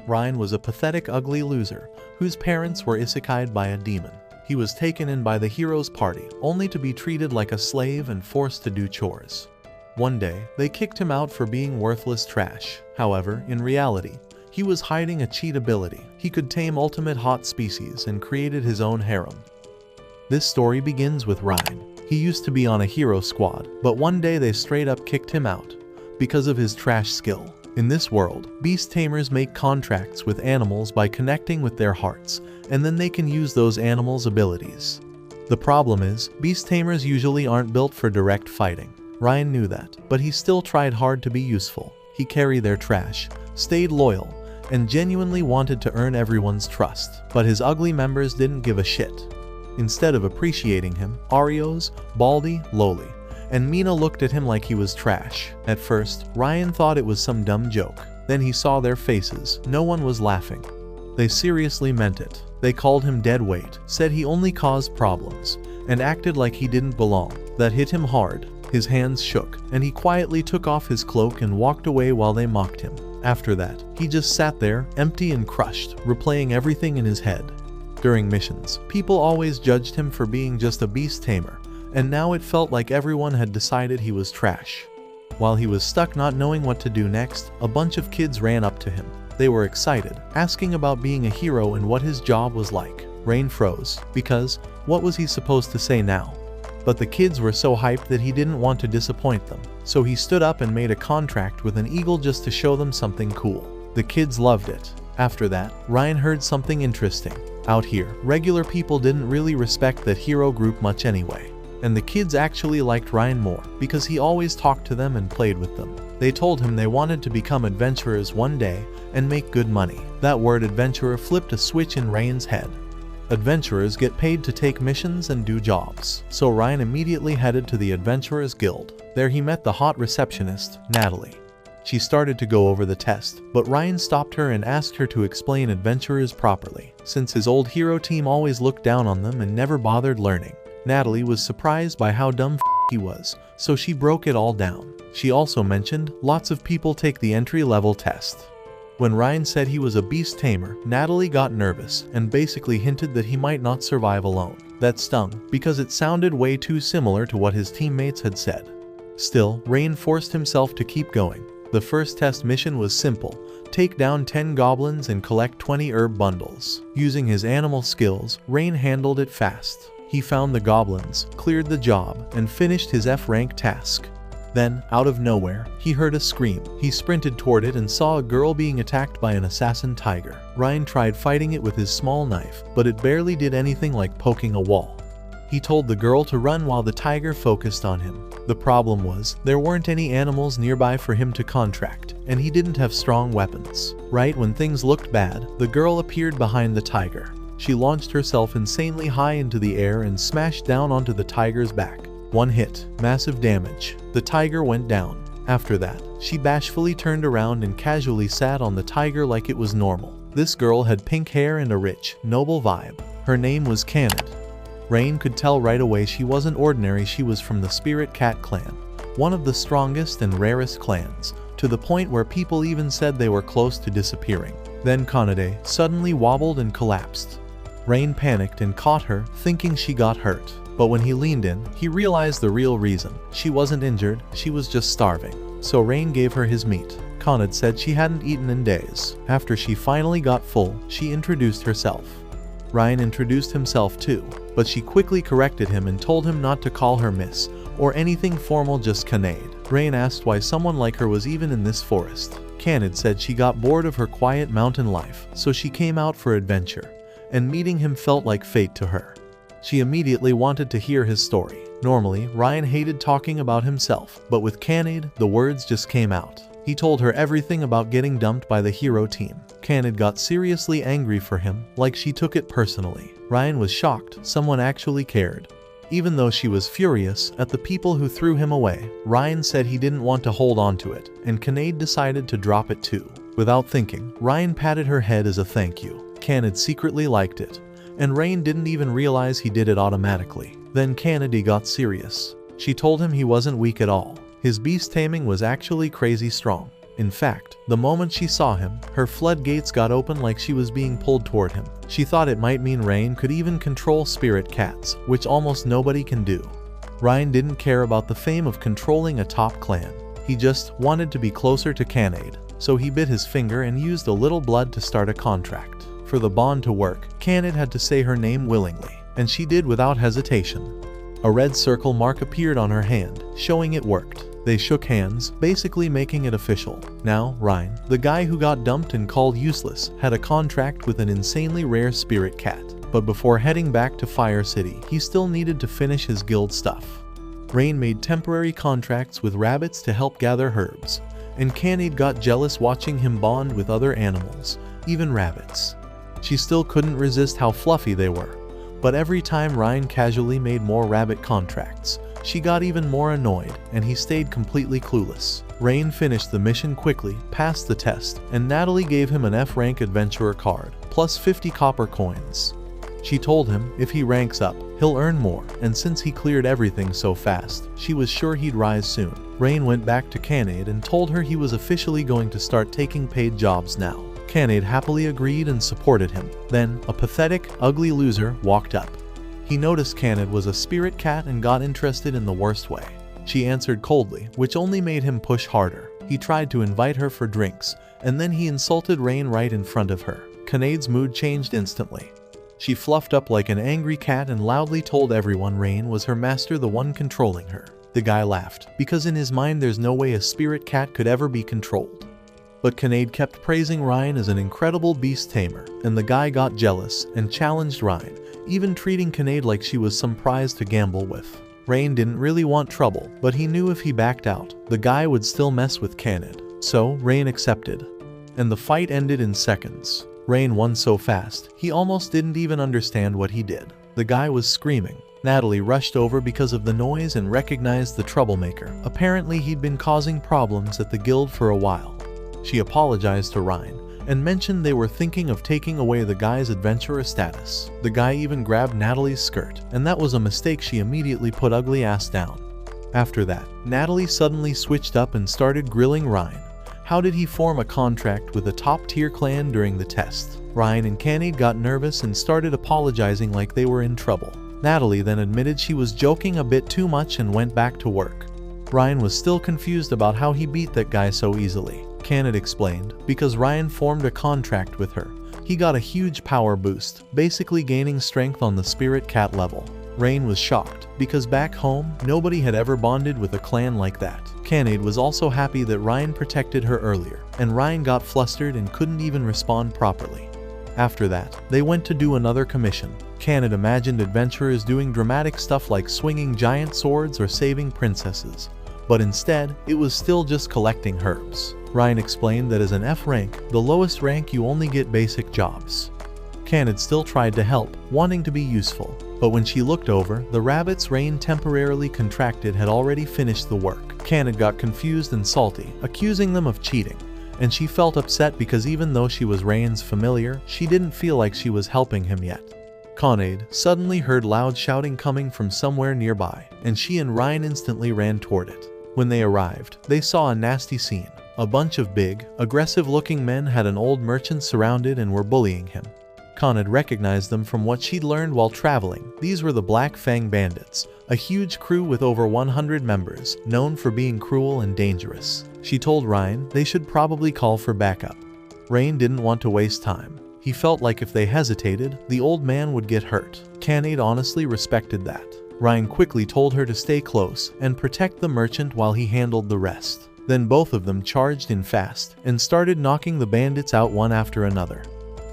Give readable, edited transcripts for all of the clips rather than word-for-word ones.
Ryan was a pathetic, ugly loser whose parents were isekai'd by a demon. He was taken in by the hero's party, only to be treated like a slave and forced to do chores. One day, they kicked him out for being worthless trash. However, in reality, he was hiding a cheat ability. He could tame ultimate hot species and created his own harem. This story begins with Ryan. He used to be on a hero squad, but one day they straight up kicked him out because of his trash skill. In this world, beast tamers make contracts with animals by connecting with their hearts, and then they can use those animals' abilities. The problem is, beast tamers usually aren't built for direct fighting. Ryan knew that, but he still tried hard to be useful. He carried their trash, stayed loyal, and genuinely wanted to earn everyone's trust. But his ugly members didn't give a shit. Instead of appreciating him, Arios, Baldy, Loli, and Mina looked at him like he was trash. At first, Ryan thought it was some dumb joke. Then he saw their faces. No one was laughing. They seriously meant it. They called him dead weight, said he only caused problems, and acted like he didn't belong. That hit him hard. His hands shook, and he quietly took off his cloak and walked away while they mocked him. After that, he just sat there, empty and crushed, replaying everything in his head. During missions, people always judged him for being just a beast tamer, and now it felt like everyone had decided he was trash. While he was stuck not knowing what to do next, a bunch of kids ran up to him. They were excited, asking about being a hero and what his job was like. Rain froze, because what was he supposed to say now? But the kids were so hyped that he didn't want to disappoint them, so he stood up and made a contract with an eagle just to show them something cool. The kids loved it. After that, Ryan heard something interesting. Out here, regular people didn't really respect that hero group much anyway. And the kids actually liked Ryan more, because he always talked to them and played with them. They told him they wanted to become adventurers one day and make good money. That word adventurer flipped a switch in Ryan's head. Adventurers get paid to take missions and do jobs. So Ryan immediately headed to the Adventurers Guild. There he met the hot receptionist, Natalie. She started to go over the test, but Ryan stopped her and asked her to explain adventurers properly, since his old hero team always looked down on them and never bothered learning. Natalie was surprised by how dumb he was, so she broke it all down. She also mentioned lots of people take the entry-level test. When Ryan said he was a beast tamer, Natalie got nervous and basically hinted that he might not survive alone. That stung, because it sounded way too similar to what his teammates had said. Still, Ryan forced himself to keep going. The first test mission was simple. Take down 10 goblins and collect 20 herb bundles. Using his animal skills, Ryan handled it fast. He found the goblins, cleared the job, and finished his F-rank task. Then, out of nowhere, he heard a scream. He sprinted toward it and saw a girl being attacked by an assassin tiger. Ryan tried fighting it with his small knife, but it barely did anything like poking a wall. He told the girl to run while the tiger focused on him. The problem was, there weren't any animals nearby for him to contract, and he didn't have strong weapons. Right when things looked bad, the girl appeared behind the tiger. She launched herself insanely high into the air and smashed down onto the tiger's back. One hit, massive damage. The tiger went down. After that, she bashfully turned around and casually sat on the tiger like it was normal. This girl had pink hair and a rich, noble vibe. Her name was Canade. Ryan could tell right away she wasn't ordinary. She was from the Spirit Cat clan, one of the strongest and rarest clans, to the point where people even said they were close to disappearing. Then Canade suddenly wobbled and collapsed. Ryan panicked and caught her, thinking she got hurt. But when he leaned in, he realized the real reason. She wasn't injured, she was just starving. So Ryan gave her his meat. Canade said she hadn't eaten in days. After she finally got full, she introduced herself. Ryan introduced himself too, but she quickly corrected him and told him not to call her Miss, or anything formal, just Canade. Ryan asked why someone like her was even in this forest. Canade said she got bored of her quiet mountain life, so she came out for adventure, and meeting him felt like fate to her. She immediately wanted to hear his story. Normally, Ryan hated talking about himself, but with Canade, the words just came out. He told her everything about getting dumped by the hero team. Canade got seriously angry for him, like she took it personally. Ryan was shocked someone actually cared. Even though she was furious at the people who threw him away, Ryan said he didn't want to hold on to it, and Canade decided to drop it too. Without thinking, Ryan patted her head as a thank you. Canade secretly liked it, and Ryan didn't even realize he did it automatically. Then Canade got serious. She told him he wasn't weak at all. His beast taming was actually crazy strong. In fact, the moment she saw him, her floodgates got open like she was being pulled toward him. She thought it might mean Rain could even control spirit cats, which almost nobody can do. Ryan didn't care about the fame of controlling a top clan. He just wanted to be closer to Canade, so he bit his finger and used a little blood to start a contract. For the bond to work, Canade had to say her name willingly, and she did without hesitation. A red circle mark appeared on her hand, showing it worked. They shook hands, basically making it official. Now, Ryan, the guy who got dumped and called useless, had a contract with an insanely rare spirit cat. But before heading back to Fire City, he still needed to finish his guild stuff. Rain made temporary contracts with rabbits to help gather herbs, and Canade got jealous watching him bond with other animals, even rabbits. She still couldn't resist how fluffy they were, but every time Ryan casually made more rabbit contracts, she got even more annoyed, and he stayed completely clueless. Rain finished the mission quickly, passed the test, and Natalie gave him an F-rank adventurer card, plus 50 copper coins. She told him if he ranks up, he'll earn more, and since he cleared everything so fast, she was sure he'd rise soon. Rain went back to Canade and told her he was officially going to start taking paid jobs now. Canade happily agreed and supported him. Then, a pathetic, ugly loser walked up. He noticed Canade was a spirit cat and got interested in the worst way. She answered coldly, which only made him push harder. He tried to invite her for drinks, and then he insulted Rain right in front of her. Canade's mood changed instantly. She fluffed up like an angry cat and loudly told everyone Rain was her master, the one controlling her. The guy laughed, because in his mind there's no way a spirit cat could ever be controlled. But Canade kept praising Ryan as an incredible beast tamer, and the guy got jealous and challenged Ryan, even treating Canade like she was some prize to gamble with. Rain didn't really want trouble, but he knew if he backed out, the guy would still mess with Canade. So, Rain accepted. And the fight ended in seconds. Rain won so fast, he almost didn't even understand what he did. The guy was screaming. Natalie rushed over because of the noise and recognized the troublemaker. Apparently he'd been causing problems at the guild for a while. She apologized to Ryan and mentioned they were thinking of taking away the guy's adventurer status. The guy even grabbed Natalie's skirt, and that was a mistake. She immediately put ugly ass down. After that, Natalie suddenly switched up and started grilling Ryan. How did he form a contract with a top-tier clan during the test? Ryan and Canade got nervous and started apologizing like they were in trouble. Natalie then admitted she was joking a bit too much and went back to work. Ryan was still confused about how he beat that guy so easily. Canade explained, because Ryan formed a contract with her. He got a huge power boost, basically gaining strength on the spirit cat level. Rain was shocked, because back home, nobody had ever bonded with a clan like that. Canade was also happy that Ryan protected her earlier, and Ryan got flustered and couldn't even respond properly. After that, they went to do another commission. Canade imagined adventurers doing dramatic stuff like swinging giant swords or saving princesses. But instead, it was still just collecting herbs. Ryan explained that as an F rank, the lowest rank, you only get basic jobs. Canade still tried to help, wanting to be useful. But when she looked over, the rabbits Rain temporarily contracted had already finished the work. Canade got confused and salty, accusing them of cheating. And she felt upset because even though she was Rain's familiar, she didn't feel like she was helping him yet. Canade suddenly heard loud shouting coming from somewhere nearby, and she and Ryan instantly ran toward it. When they arrived, they saw a nasty scene. A bunch of big, aggressive-looking men had an old merchant surrounded and were bullying him. Canade recognized them from what she'd learned while traveling. These were the Black Fang bandits, a huge crew with over 100 members, known for being cruel and dangerous. She told Ryan they should probably call for backup. Rain didn't want to waste time. He felt like if they hesitated, the old man would get hurt. Canade honestly respected that. Ryan quickly told her to stay close and protect the merchant while he handled the rest. Then both of them charged in fast and started knocking the bandits out one after another.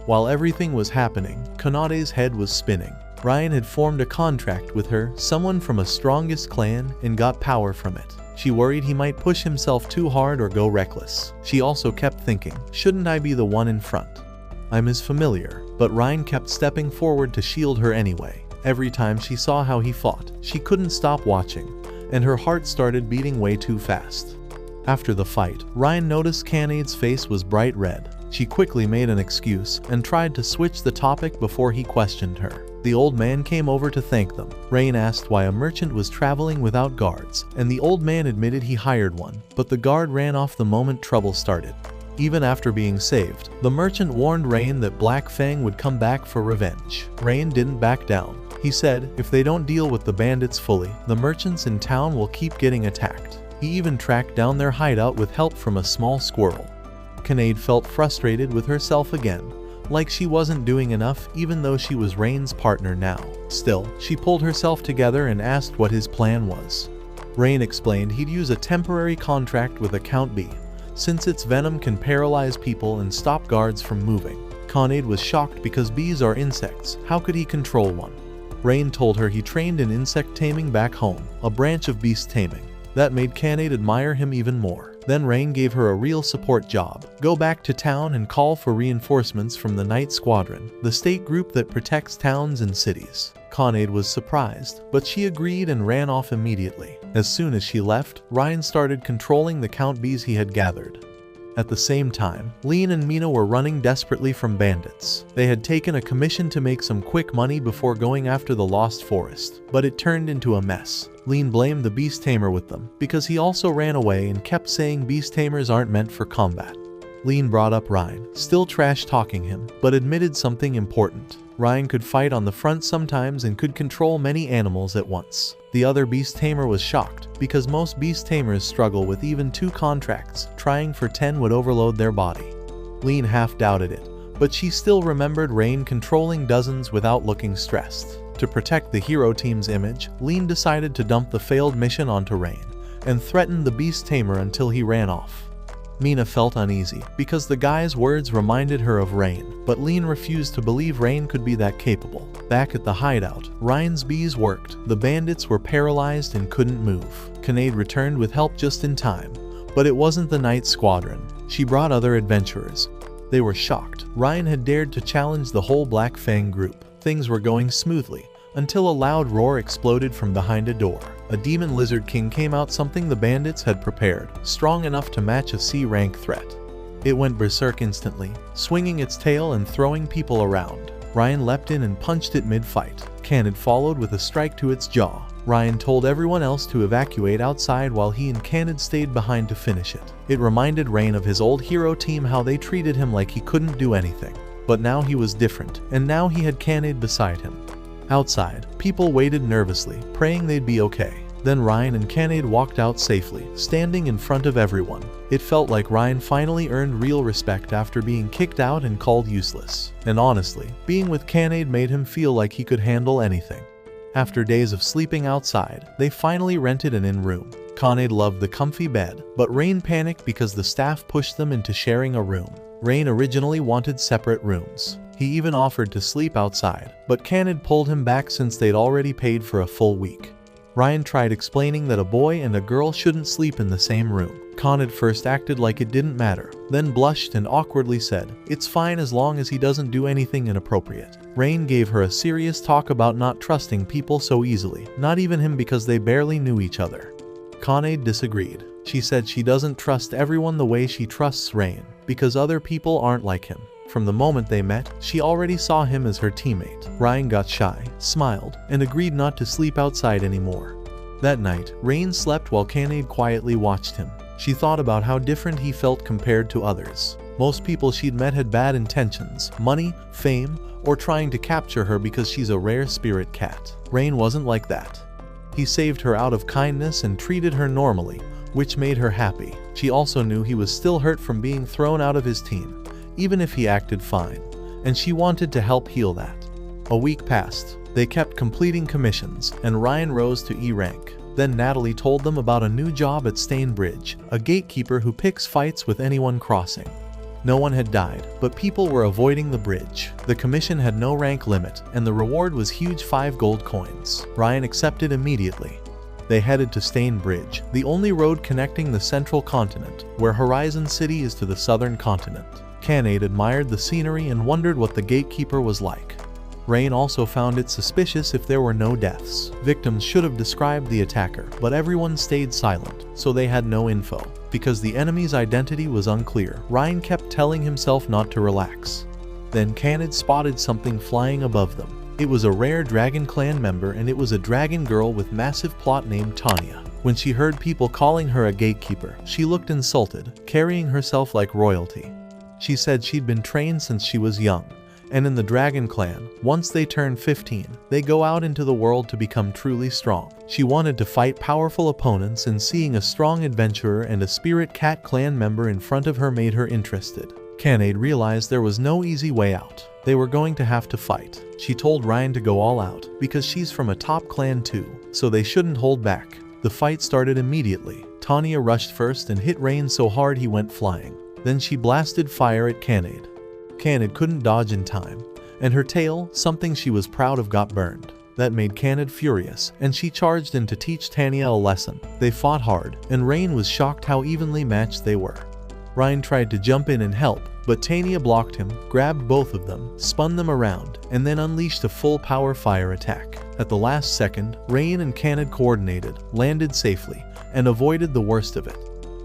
While everything was happening, Canade's head was spinning. Ryan had formed a contract with her, someone from a strongest clan, and got power from it. She worried he might push himself too hard or go reckless. She also kept thinking, shouldn't I be the one in front? I'm his familiar, but Ryan kept stepping forward to shield her anyway. Every time she saw how he fought, she couldn't stop watching, and her heart started beating way too fast. After the fight, Ryan noticed Canade's face was bright red. She quickly made an excuse and tried to switch the topic before he questioned her. The old man came over to thank them. Rain asked why a merchant was traveling without guards, and the old man admitted he hired one, but the guard ran off the moment trouble started. Even after being saved, the merchant warned Rain that Black Fang would come back for revenge. Rain didn't back down. He said, if they don't deal with the bandits fully, the merchants in town will keep getting attacked. He even tracked down their hideout with help from a small squirrel. Canade felt frustrated with herself again, like she wasn't doing enough even though she was Rain's partner now. Still, she pulled herself together and asked what his plan was. Rain explained he'd use a temporary contract with Account B, since its venom can paralyze people and stop guards from moving. Canade was shocked because bees are insects. How could he control one? Rain told her he trained in insect taming back home, a branch of beast taming. That made Canade admire him even more. Then Rain gave her a real support job. Go back to town and call for reinforcements from the Night Squadron, the state group that protects towns and cities. Canade was surprised, but she agreed and ran off immediately. As soon as she left, Ryan started controlling the Count bees he had gathered. At the same time, Lean and Mina were running desperately from bandits. They had taken a commission to make some quick money before going after the Lost Forest, but it turned into a mess. Lean blamed the beast tamer with them, because he also ran away and kept saying beast tamers aren't meant for combat. Lean brought up Ryan, still trash-talking him, but admitted something important. Ryan could fight on the front sometimes and could control many animals at once. The other beast tamer was shocked, because most beast tamers struggle with even 2 contracts. Trying for 10 would overload their body. Lean half doubted it, but she still remembered Rain controlling dozens without looking stressed. To protect the hero team's image, Lean decided to dump the failed mission onto Rain, and threatened the beast tamer until he ran off. Mina felt uneasy, because the guy's words reminded her of Rain, but Lean refused to believe Rain could be that capable. Back at the hideout, Ryan's bees worked. The bandits were paralyzed and couldn't move. Canade returned with help just in time, but it wasn't the Night Squadron. She brought other adventurers. They were shocked. Ryan had dared to challenge the whole Black Fang group. Things were going smoothly, until a loud roar exploded from behind a door. A demon lizard king came out, something the bandits had prepared, strong enough to match a C-rank threat. It went berserk instantly, swinging its tail and throwing people around. Ryan leapt in and punched it mid-fight. Canade followed with a strike to its jaw. Ryan told everyone else to evacuate outside while he and Canade stayed behind to finish it. It reminded Rain of his old hero team, how they treated him like he couldn't do anything. But now he was different, and now he had Canade beside him. Outside, people waited nervously, praying they'd be okay. Then Ryan and Canade walked out safely, standing in front of everyone. It felt like Ryan finally earned real respect after being kicked out and called useless. And honestly, being with Canade made him feel like he could handle anything. After days of sleeping outside, they finally rented an inn room. Canade loved the comfy bed, but Rain panicked because the staff pushed them into sharing a room. Rain originally wanted separate rooms. He even offered to sleep outside, but Canade pulled him back since they'd already paid for a full week. Ryan tried explaining that a boy and a girl shouldn't sleep in the same room. Canade first acted like it didn't matter, then blushed and awkwardly said, "It's fine as long as he doesn't do anything inappropriate." Rain gave her a serious talk about not trusting people so easily, not even him, because they barely knew each other. Canade disagreed. She said she doesn't trust everyone the way she trusts Rain, because other people aren't like him. From the moment they met, she already saw him as her teammate. Ryan got shy, smiled, and agreed not to sleep outside anymore. That night, Rain slept while Canade quietly watched him. She thought about how different he felt compared to others. Most people she'd met had bad intentions, money, fame, or trying to capture her because she's a rare spirit cat. Rain wasn't like that. He saved her out of kindness and treated her normally, which made her happy. She also knew he was still hurt from being thrown out of his team, even if he acted fine, and she wanted to help heal that. A week passed. They kept completing commissions, and Ryan rose to E rank. Then Natalie told them about a new job at Stain Bridge, a gatekeeper who picks fights with anyone crossing. No one had died, but people were avoiding the bridge. The commission had no rank limit, and the reward was huge, 5 gold coins. Ryan accepted immediately. They headed to Stain Bridge, the only road connecting the central continent, where Horizon City is, to the southern continent. Canade admired the scenery and wondered what the gatekeeper was like. Rain also found it suspicious if there were no deaths. Victims should have described the attacker, but everyone stayed silent, so they had no info. Because the enemy's identity was unclear, Ryan kept telling himself not to relax. Then Canade spotted something flying above them. It was a rare Dragon Clan member, and it was a dragon girl with massive plot named Tanya. When she heard people calling her a gatekeeper, she looked insulted, carrying herself like royalty. She said she'd been trained since she was young, and in the Dragon Clan, once they turn 15, they go out into the world to become truly strong. She wanted to fight powerful opponents, and seeing a strong adventurer and a Spirit Cat clan member in front of her made her interested. Canade realized there was no easy way out. They were going to have to fight. She told Ryan to go all out, because she's from a top clan too, so they shouldn't hold back. The fight started immediately. Tanya rushed first and hit Rain so hard he went flying. Then she blasted fire at Canade. Canade couldn't dodge in time, and her tail, something she was proud of, got burned. That made Canade furious, and she charged in to teach Tanya a lesson. They fought hard, and Rain was shocked how evenly matched they were. Ryan tried to jump in and help, but Tanya blocked him, grabbed both of them, spun them around, and then unleashed a full power fire attack. At the last second, Rain and Canade coordinated, landed safely, and avoided the worst of it.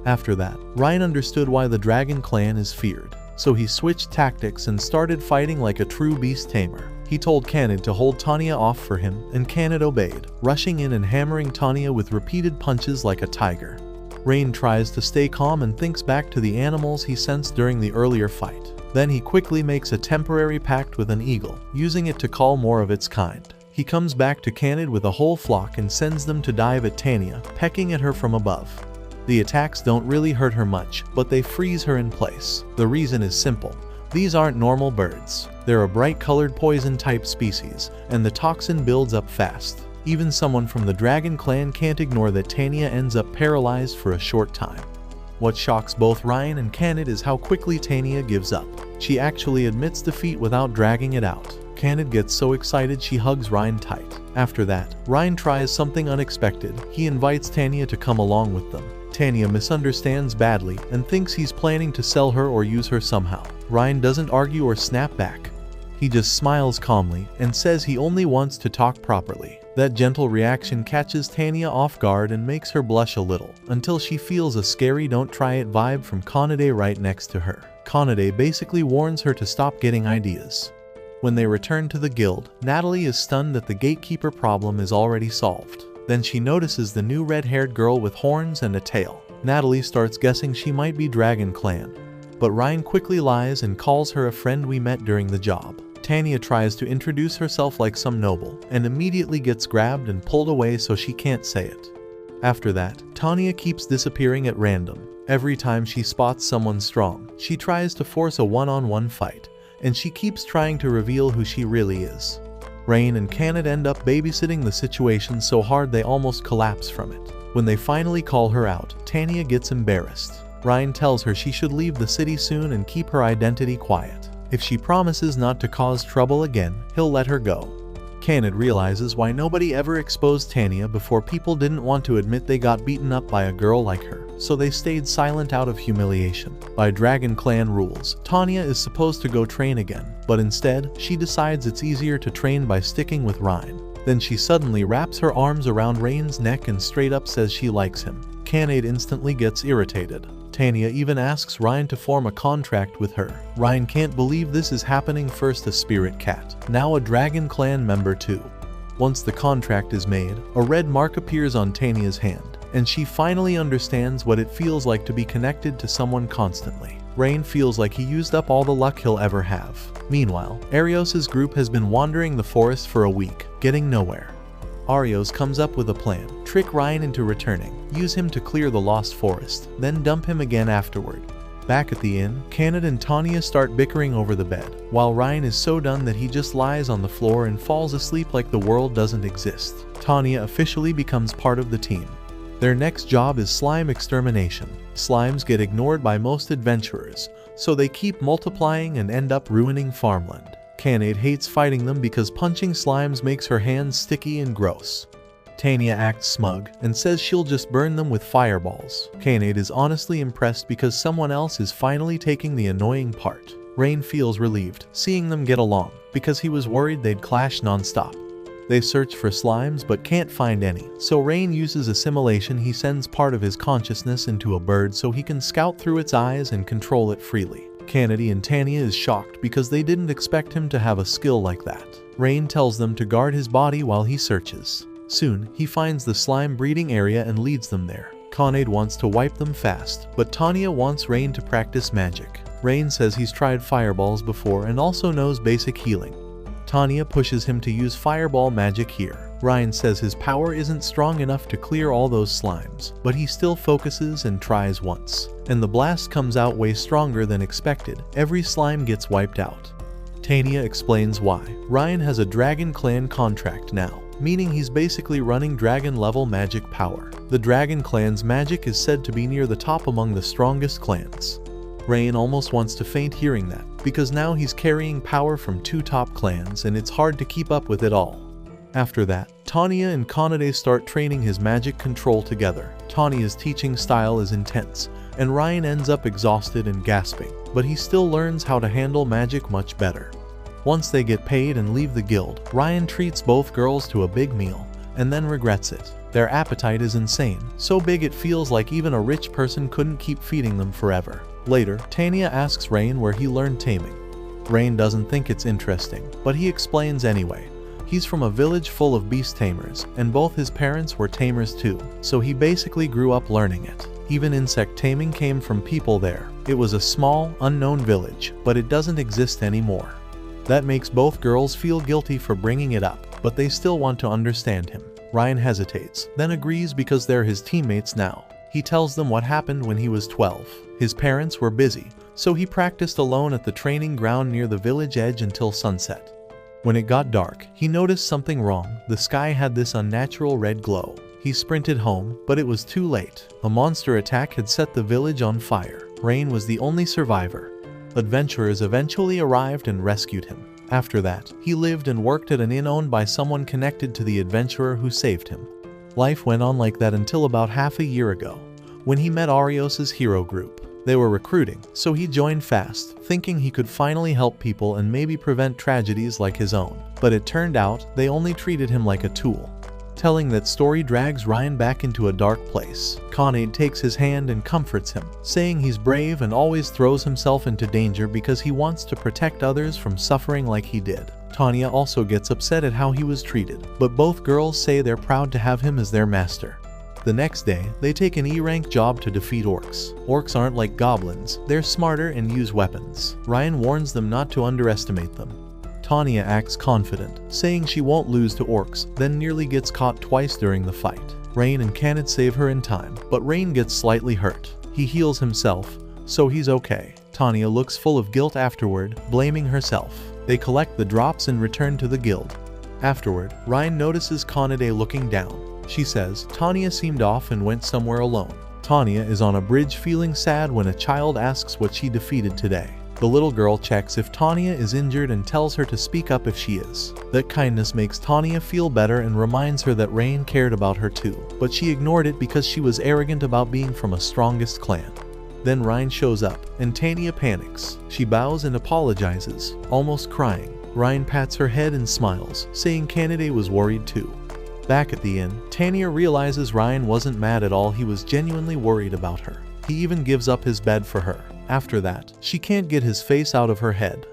After that, Ryan understood why the Dragon Clan is feared, so he switched tactics and started fighting like a true beast tamer. He told Canade to hold Tanya off for him, and Canade obeyed, rushing in and hammering Tanya with repeated punches like a tiger. Rain tries to stay calm and thinks back to the animals he sensed during the earlier fight. Then he quickly makes a temporary pact with an eagle, using it to call more of its kind. He comes back to Canade with a whole flock and sends them to dive at Tanya, pecking at her from above. The attacks don't really hurt her much, but they freeze her in place. The reason is simple. These aren't normal birds. They're a bright-colored poison-type species, and the toxin builds up fast. Even someone from the Dragon Clan can't ignore that Tanya ends up paralyzed for a short time. What shocks both Ryan and Canade is how quickly Tanya gives up. She actually admits defeat without dragging it out. Canade gets so excited she hugs Ryan tight. After that, Ryan tries something unexpected. He invites Tanya to come along with them. Tanya misunderstands badly and thinks he's planning to sell her or use her somehow. Ryan doesn't argue or snap back. He just smiles calmly and says he only wants to talk properly. That gentle reaction catches Tanya off guard and makes her blush a little, until she feels a scary "don't try it" vibe from Canade right next to her. Canade basically warns her to stop getting ideas. When they return to the guild, Natalie is stunned that the gatekeeper problem is already solved. Then she notices the new red-haired girl with horns and a tail. Natalie starts guessing she might be Dragon Clan, but Ryan quickly lies and calls her a friend we met during the job. Tanya tries to introduce herself like some noble, and immediately gets grabbed and pulled away so she can't say it. After that, Tanya keeps disappearing at random. Every time she spots someone strong, she tries to force a one-on-one fight, and she keeps trying to reveal who she really is. Rain and Canade end up babysitting the situation so hard they almost collapse from it. When they finally call her out, Tanya gets embarrassed. Ryan tells her she should leave the city soon and keep her identity quiet. If she promises not to cause trouble again, he'll let her go. Canade realizes why nobody ever exposed Tanya before. People didn't want to admit they got beaten up by a girl like her, so they stayed silent out of humiliation. By Dragon Clan rules, Tanya is supposed to go train again, but instead, she decides it's easier to train by sticking with Ryan. Then she suddenly wraps her arms around Rain's neck and straight up says she likes him. Canade instantly gets irritated. Tanya even asks Ryan to form a contract with her. Ryan can't believe this is happening. First a Spirit Cat, now a Dragon Clan member too. Once the contract is made, a red mark appears on Tanya's hand, and she finally understands what it feels like to be connected to someone constantly. Rain feels like he used up all the luck he'll ever have. Meanwhile, Arios' group has been wandering the forest for a week, getting nowhere. Arios comes up with a plan: trick Ryan into returning, use him to clear the lost forest, then dump him again afterward. Back at the inn, Canade and Tanya start bickering over the bed, while Ryan is so done that he just lies on the floor and falls asleep like the world doesn't exist. Tanya officially becomes part of the team. Their next job is slime extermination. Slimes get ignored by most adventurers, so they keep multiplying and end up ruining farmland. Canade hates fighting them because punching slimes makes her hands sticky and gross. Tanya acts smug and says she'll just burn them with fireballs. Canade is honestly impressed because someone else is finally taking the annoying part. Rain feels relieved seeing them get along, because he was worried they'd clash non-stop. They search for slimes but can't find any, so Rain uses assimilation. He sends part of his consciousness into a bird so he can scout through its eyes and control it freely. Canade and Tanya is shocked because they didn't expect him to have a skill like that. Rain tells them to guard his body while he searches. Soon, he finds the slime breeding area and leads them there. Canade wants to wipe them fast, but Tanya wants Rain to practice magic. Rain says he's tried fireballs before and also knows basic healing. Tanya pushes him to use fireball magic here. Ryan says his power isn't strong enough to clear all those slimes, but he still focuses and tries once. And the blast comes out way stronger than expected. Every slime gets wiped out. Tanya explains why. Ryan has a Dragon Clan contract now, meaning he's basically running dragon level magic power. The Dragon Clan's magic is said to be near the top among the strongest clans. Rain almost wants to faint hearing that, because now he's carrying power from 2 top clans and it's hard to keep up with it all. After that, Tanya and Canade start training his magic control together. Tanya's teaching style is intense, and Ryan ends up exhausted and gasping, but he still learns how to handle magic much better. Once they get paid and leave the guild, Ryan treats both girls to a big meal, and then regrets it. Their appetite is insane, so big it feels like even a rich person couldn't keep feeding them forever. Later, Tanya asks Rain where he learned taming. Rain doesn't think it's interesting, but he explains anyway. He's from a village full of beast tamers, and both his parents were tamers too, so he basically grew up learning it. Even insect taming came from people there. It was a small, unknown village, but it doesn't exist anymore. That makes both girls feel guilty for bringing it up, but they still want to understand him. Ryan hesitates, then agrees because they're his teammates now. He tells them what happened when he was 12. His parents were busy, so he practiced alone at the training ground near the village edge until sunset. When it got dark, he noticed something wrong. The sky had this unnatural red glow. He sprinted home, but it was too late. A monster attack had set the village on fire. Rain was the only survivor. Adventurers eventually arrived and rescued him. After that, he lived and worked at an inn owned by someone connected to the adventurer who saved him. Life went on like that until about half a year ago, when he met Arios' hero group. They were recruiting, so he joined fast, thinking he could finally help people and maybe prevent tragedies like his own. But it turned out, they only treated him like a tool. Telling that story drags Ryan back into a dark place. Canade takes his hand and comforts him, saying he's brave and always throws himself into danger because he wants to protect others from suffering like he did. Tanya also gets upset at how he was treated, but both girls say they're proud to have him as their master. The next day, they take an E-rank job to defeat orcs. Orcs aren't like goblins, they're smarter and use weapons. Ryan warns them not to underestimate them. Tanya acts confident, saying she won't lose to orcs, then nearly gets caught twice during the fight. Rain and Canade save her in time, but Rain gets slightly hurt. He heals himself, so he's okay. Tanya looks full of guilt afterward, blaming herself. They collect the drops and return to the guild. Afterward, Ryan notices Canade looking down. She says Tanya seemed off and went somewhere alone. Tanya is on a bridge feeling sad when a child asks what she defeated today. The little girl checks if Tanya is injured and tells her to speak up if she is. That kindness makes Tanya feel better and reminds her that Rain cared about her too, but she ignored it because she was arrogant about being from a strongest clan. Then Ryan shows up, and Tanya panics. She bows and apologizes, almost crying. Ryan pats her head and smiles, saying Canade was worried too. Back at the inn, Tanya realizes Ryan wasn't mad at all, he was genuinely worried about her. He even gives up his bed for her. After that, she can't get his face out of her head.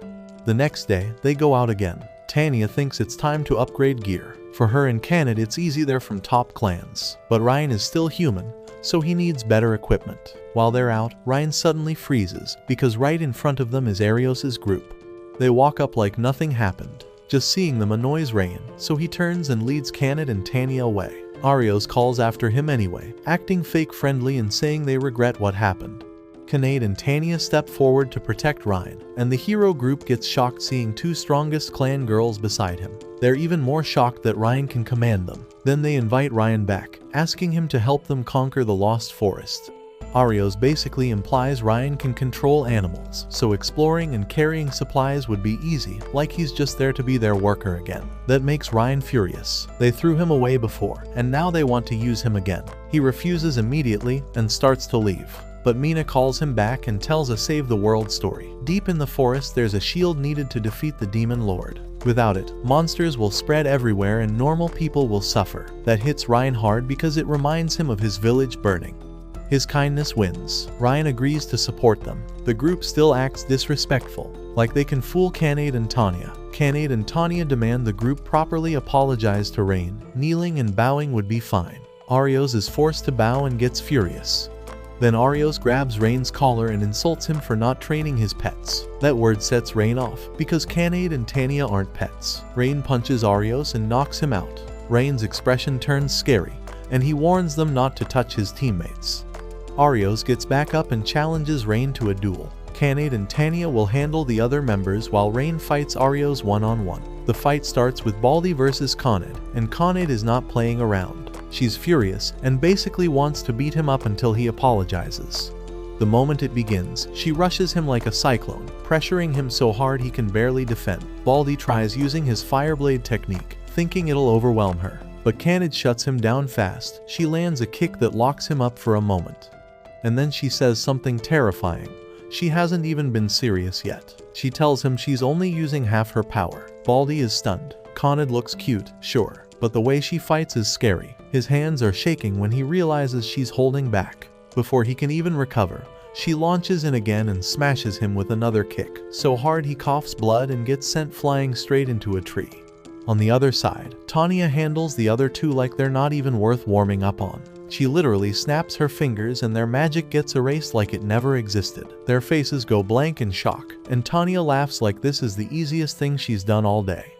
The next day, they go out again. Tanya thinks it's time to upgrade gear. For her and Canade, it's easy, they're from top clans. But Ryan is still human, so he needs better equipment. While they're out, Ryan suddenly freezes, because right in front of them is Arios' group. They walk up like nothing happened. Just seeing them annoys Ryan, so he turns and leads Canade and Tanya away. Arios calls after him anyway, acting fake friendly and saying they regret what happened. Canade and Tanya step forward to protect Ryan, and the hero group gets shocked seeing 2 strongest clan girls beside him. They're even more shocked that Ryan can command them. Then they invite Ryan back, asking him to help them conquer the Lost Forest. Arios basically implies Ryan can control animals, so exploring and carrying supplies would be easy, like he's just there to be their worker again. That makes Ryan furious. They threw him away before, and now they want to use him again. He refuses immediately and starts to leave. But Mina calls him back and tells a save the world story. Deep in the forest, there's a shield needed to defeat the demon lord. Without it, monsters will spread everywhere and normal people will suffer. That hits Ryan hard because it reminds him of his village burning. His kindness wins. Ryan agrees to support them. The group still acts disrespectful, like they can fool Canade and Tanya. Canade and Tanya demand the group properly apologize to Rain. Kneeling and bowing would be fine. Arios is forced to bow and gets furious. Then Arios grabs Rain's collar and insults him for not training his pets. That word sets Rain off, because Canade and Tanya aren't pets. Rain punches Arios and knocks him out. Rain's expression turns scary, and he warns them not to touch his teammates. Arios gets back up and challenges Rain to a duel. Canade and Tanya will handle the other members while Rain fights Arios one-on-one. The fight starts with Baldy versus Canade, and Canade is not playing around. She's furious and basically wants to beat him up until he apologizes. The moment it begins, she rushes him like a cyclone, pressuring him so hard he can barely defend. Baldy tries using his fireblade technique, thinking it'll overwhelm her. But Canade shuts him down fast. She lands a kick that locks him up for a moment. And then she says something terrifying. She hasn't even been serious yet. She tells him she's only using half her power. Baldy is stunned. Canade looks cute, sure, but the way she fights is scary. His hands are shaking when he realizes she's holding back. Before he can even recover, she launches in again and smashes him with another kick, so hard he coughs blood and gets sent flying straight into a tree. On the other side, Tanya handles the other two like they're not even worth warming up on. She literally snaps her fingers and their magic gets erased like it never existed. Their faces go blank in shock, and Tanya laughs like this is the easiest thing she's done all day.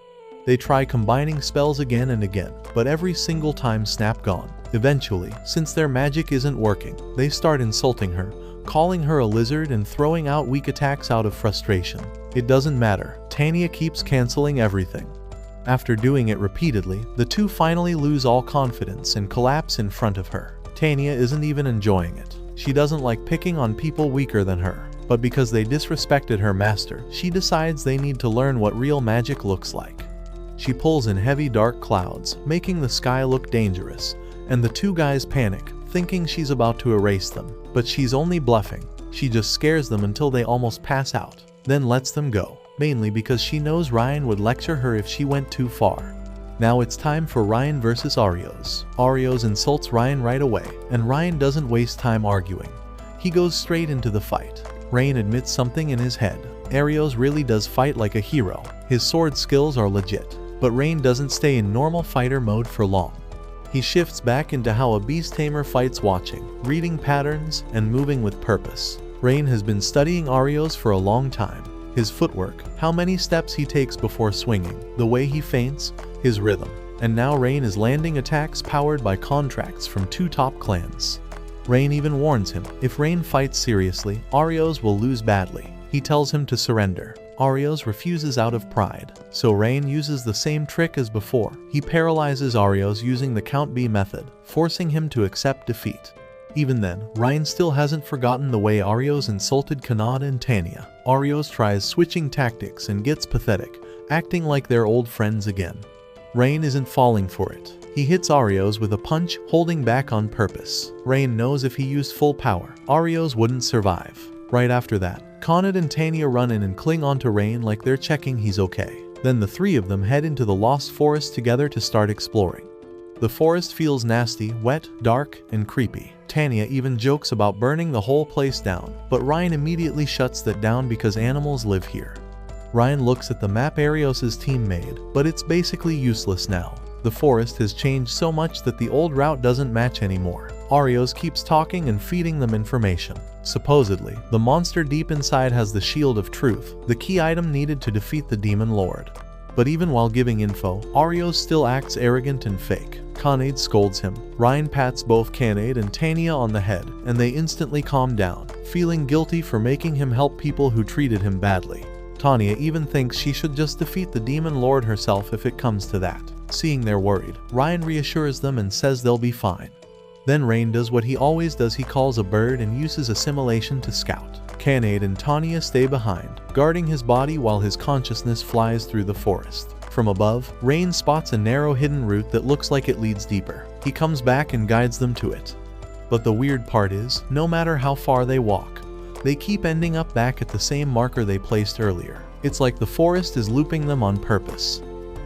They try combining spells again and again, but every single time snap gone. Eventually, since their magic isn't working, they start insulting her, calling her a lizard and throwing out weak attacks out of frustration. It doesn't matter, Tanya keeps canceling everything. After doing it repeatedly, the two finally lose all confidence and collapse in front of her. Tanya isn't even enjoying it. She doesn't like picking on people weaker than her, but because they disrespected her master, she decides they need to learn what real magic looks like. She pulls in heavy dark clouds, making the sky look dangerous, and the two guys panic, thinking she's about to erase them. But she's only bluffing. She just scares them until they almost pass out, then lets them go, mainly because she knows Ryan would lecture her if she went too far. Now it's time for Ryan versus Arios. Arios insults Ryan right away, and Ryan doesn't waste time arguing. He goes straight into the fight. Ryan admits something in his head. Arios really does fight like a hero. His sword skills are legit. But Rain doesn't stay in normal fighter mode for long. He shifts back into how a beast tamer fights, watching, reading patterns, and moving with purpose. Rain has been studying Arios for a long time. His footwork, how many steps he takes before swinging, the way he feints, his rhythm. And now Rain is landing attacks powered by contracts from two top clans. Rain even warns him, if Rain fights seriously, Arios will lose badly. He tells him to surrender. Arios refuses out of pride, so Rain uses the same trick as before. He paralyzes Arios using the Count B method, forcing him to accept defeat. Even then, Ryan still hasn't forgotten the way Arios insulted Canade and Tanya. Arios tries switching tactics and gets pathetic, acting like they're old friends again. Rain isn't falling for it. He hits Arios with a punch, holding back on purpose. Rain knows if he used full power, Arios wouldn't survive. Right after that, Canade and Tanya run in and cling onto Rain like they're checking he's okay. Then the three of them head into the Lost Forest together to start exploring. The forest feels nasty, wet, dark, and creepy. Tanya even jokes about burning the whole place down, but Ryan immediately shuts that down because animals live here. Ryan looks at the map Arios' team made, but it's basically useless now. The forest has changed so much that the old route doesn't match anymore. Arios keeps talking and feeding them information. Supposedly, the monster deep inside has the Shield of Truth, the key item needed to defeat the Demon Lord. But even while giving info, Arios still acts arrogant and fake. Canade scolds him. Ryan pats both Canade and Tanya on the head, and they instantly calm down, feeling guilty for making him help people who treated him badly. Tanya even thinks she should just defeat the Demon Lord herself if it comes to that. Seeing they're worried, Ryan reassures them and says they'll be fine. Then Rain does what he always does, he calls a bird and uses assimilation to scout. Canade and Tanya stay behind, guarding his body while his consciousness flies through the forest. From above, Rain spots a narrow hidden route that looks like it leads deeper. He comes back and guides them to it. But the weird part is, no matter how far they walk, they keep ending up back at the same marker they placed earlier. It's like the forest is looping them on purpose.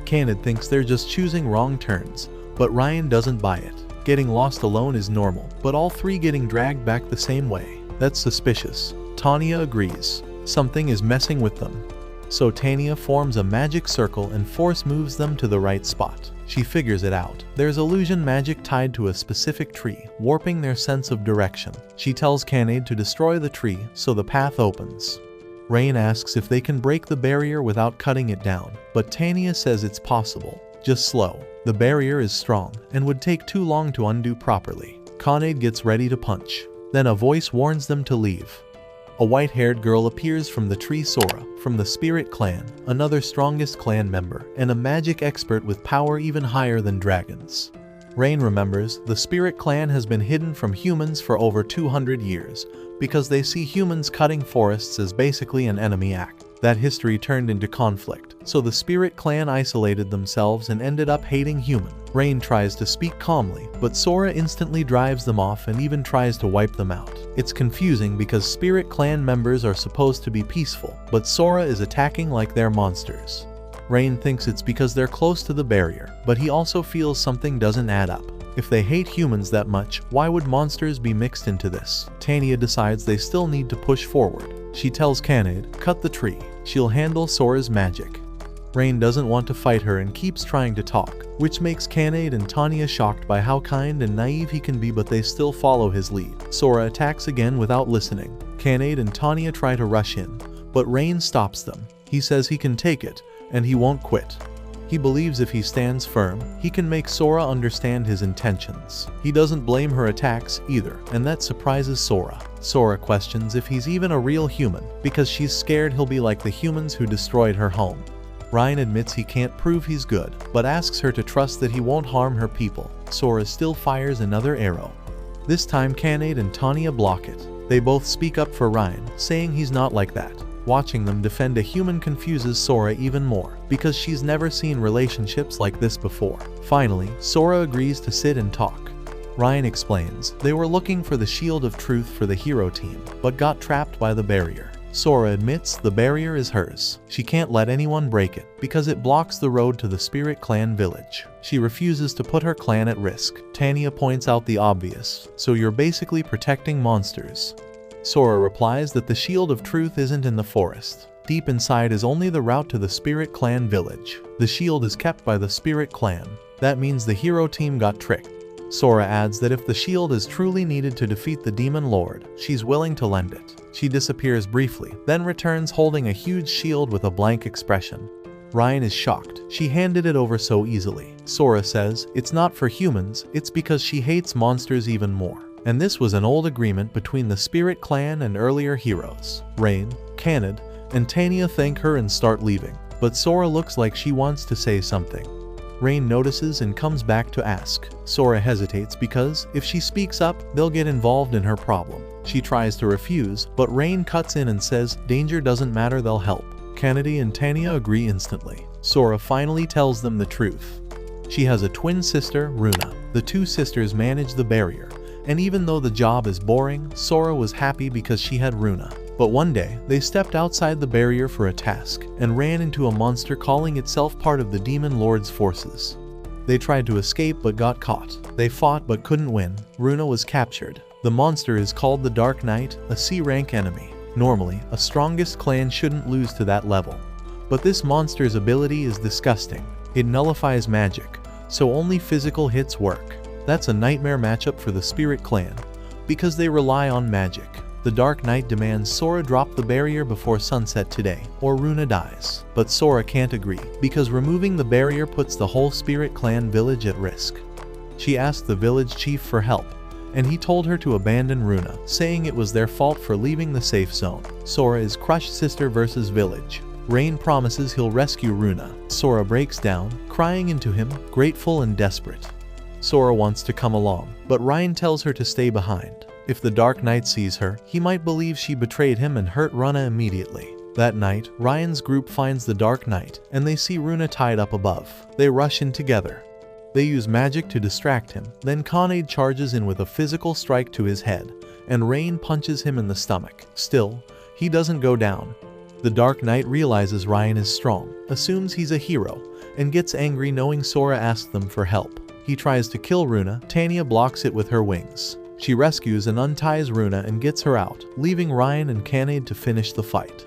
Canade thinks they're just choosing wrong turns, but Ryan doesn't buy it. Getting lost alone is normal, but all three getting dragged back the same way, that's suspicious. Tanya agrees. Something is messing with them. so Tanya forms a magic circle and force moves them to the right spot. She figures it out. There's illusion magic tied to a specific tree, warping their sense of direction. She tells Canade to destroy the tree so the path opens. Rain asks if they can break the barrier without cutting it down, but Tanya says it's possible, just slow. The barrier is strong and would take too long to undo properly. Canade gets ready to punch. Then a voice warns them to leave. A white-haired girl appears from the tree. Sora, from the Spirit Clan, another strongest clan member, and a magic expert with power even higher than dragons. Rain remembers the Spirit Clan has been hidden from humans for over 200 years, because they see humans cutting forests as basically an enemy act. That history turned into conflict, so the Spirit Clan isolated themselves and ended up hating human. Rain tries to speak calmly, but Sora instantly drives them off and even tries to wipe them out. It's confusing because Spirit Clan members are supposed to be peaceful, but Sora is attacking like they're monsters. Rain thinks it's because they're close to the barrier, but he also feels something doesn't add up. If they hate humans that much, why would monsters be mixed into this? Tanya decides they still need to push forward. She tells Canade, cut the tree. She'll handle Sora's magic. Rain doesn't want to fight her and keeps trying to talk, which makes Canade and Tanya shocked by how kind and naive he can be, but they still follow his lead. Sora attacks again without listening. Canade and Tanya try to rush in, but Rain stops them. He says he can take it, and he won't quit. He believes if he stands firm, he can make Sora understand his intentions. He doesn't blame her attacks either, and that surprises Sora. Sora questions if he's even a real human, because she's scared he'll be like the humans who destroyed her home. Ryan admits he can't prove he's good, but asks her to trust that he won't harm her people. Sora still fires another arrow. This time Canade and Tanya block it. They both speak up for Ryan, saying he's not like that. Watching them defend a human confuses Sora even more, because she's never seen relationships like this before. Finally, Sora agrees to sit and talk. Ryan explains they were looking for the Shield of Truth for the hero team, but got trapped by the barrier. Sora admits the barrier is hers. She can't let anyone break it, because it blocks the road to the Spirit Clan village. She refuses to put her clan at risk. Tanya points out the obvious, so you're basically protecting monsters. Sora replies that the Shield of Truth isn't in the forest. Deep inside is only the route to the Spirit Clan village. The shield is kept by the Spirit Clan. That means the hero team got tricked. Sora adds that if the shield is truly needed to defeat the Demon Lord, she's willing to lend it. She disappears briefly, then returns holding a huge shield with a blank expression. Ryan is shocked. She handed it over so easily. Sora says it's not for humans, it's because she hates monsters even more. And this was an old agreement between the Spirit Clan and earlier heroes. Rain, Canade, and Tanya thank her and start leaving, but Sora looks like she wants to say something. Rain notices and comes back to ask. Sora hesitates because, if she speaks up, they'll get involved in her problem. She tries to refuse, but Rain cuts in and says, danger doesn't matter, they'll help. Canade and Tanya agree instantly. Sora finally tells them the truth. She has a twin sister, Runa. The two sisters manage the barrier, and even though the job is boring, Sora was happy because she had Runa. But one day, they stepped outside the barrier for a task, and ran into a monster calling itself part of the Demon Lord's forces. They tried to escape but got caught. They fought but couldn't win. Runa was captured. The monster is called the Dark Knight, a C-rank enemy. Normally, a strongest clan shouldn't lose to that level. But this monster's ability is disgusting. It nullifies magic, so only physical hits work. That's a nightmare matchup for the Spirit Clan, because they rely on magic. The Dark Knight demands Sora drop the barrier before sunset today, or Runa dies. But Sora can't agree, because removing the barrier puts the whole Spirit Clan village at risk. She asked the village chief for help, and he told her to abandon Runa, saying it was their fault for leaving the safe zone. Sora is crushed sister versus village. Rain promises he'll rescue Runa. Sora breaks down, crying into him, grateful and desperate. Sora wants to come along, but Ryan tells her to stay behind. If the Dark Knight sees her, he might believe she betrayed him and hurt Runa immediately. That night, Ryan's group finds the Dark Knight, and they see Runa tied up above. They rush in together. They use magic to distract him, then Canade charges in with a physical strike to his head, and Rain punches him in the stomach. Still, he doesn't go down. The Dark Knight realizes Ryan is strong, assumes he's a hero, and gets angry knowing Sora asked them for help. He tries to kill Runa. Tanya blocks it with her wings. She rescues and unties Runa and gets her out, leaving Ryan and Canade to finish the fight.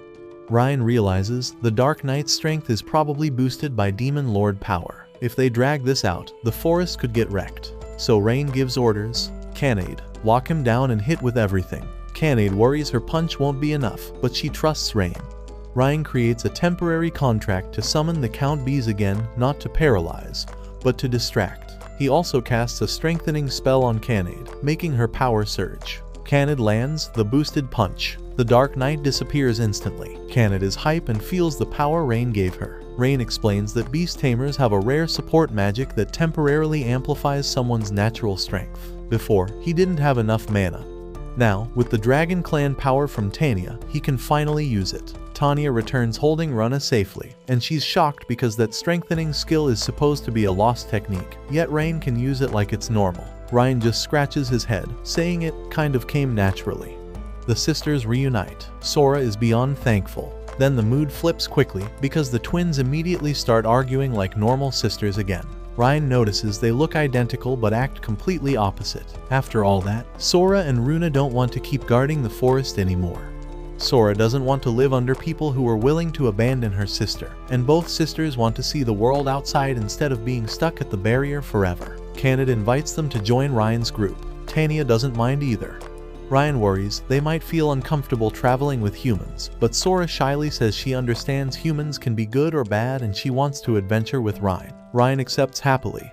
Ryan realizes the Dark Knight's strength is probably boosted by Demon Lord power. If they drag this out, the forest could get wrecked. So Rain gives orders. Canade, lock him down and hit with everything. Canade worries her punch won't be enough, but she trusts Rain. Ryan creates a temporary contract to summon the Count Bees again, not to paralyze, but to distract. He also casts a strengthening spell on Canade, making her power surge. Canade lands the boosted punch. The Dark Knight disappears instantly. Canade is hype and feels the power Rain gave her. Rain explains that beast tamers have a rare support magic that temporarily amplifies someone's natural strength. Before, he didn't have enough mana. Now, with the Dragon Clan power from Tanya, he can finally use it. Tanya returns holding Runa safely, and she's shocked because that strengthening skill is supposed to be a lost technique, yet Rain can use it like it's normal. Ryan just scratches his head, saying it kind of came naturally. The sisters reunite. Sora is beyond thankful. Then the mood flips quickly because the twins immediately start arguing like normal sisters again. Ryan notices they look identical but act completely opposite. After all that, Sora and Runa don't want to keep guarding the forest anymore. Sora doesn't want to live under people who are willing to abandon her sister, and both sisters want to see the world outside instead of being stuck at the barrier forever. Canade invites them to join Ryan's group. Tanya doesn't mind either. Ryan worries they might feel uncomfortable traveling with humans, but Sora shyly says she understands humans can be good or bad and she wants to adventure with Ryan. Ryan accepts happily.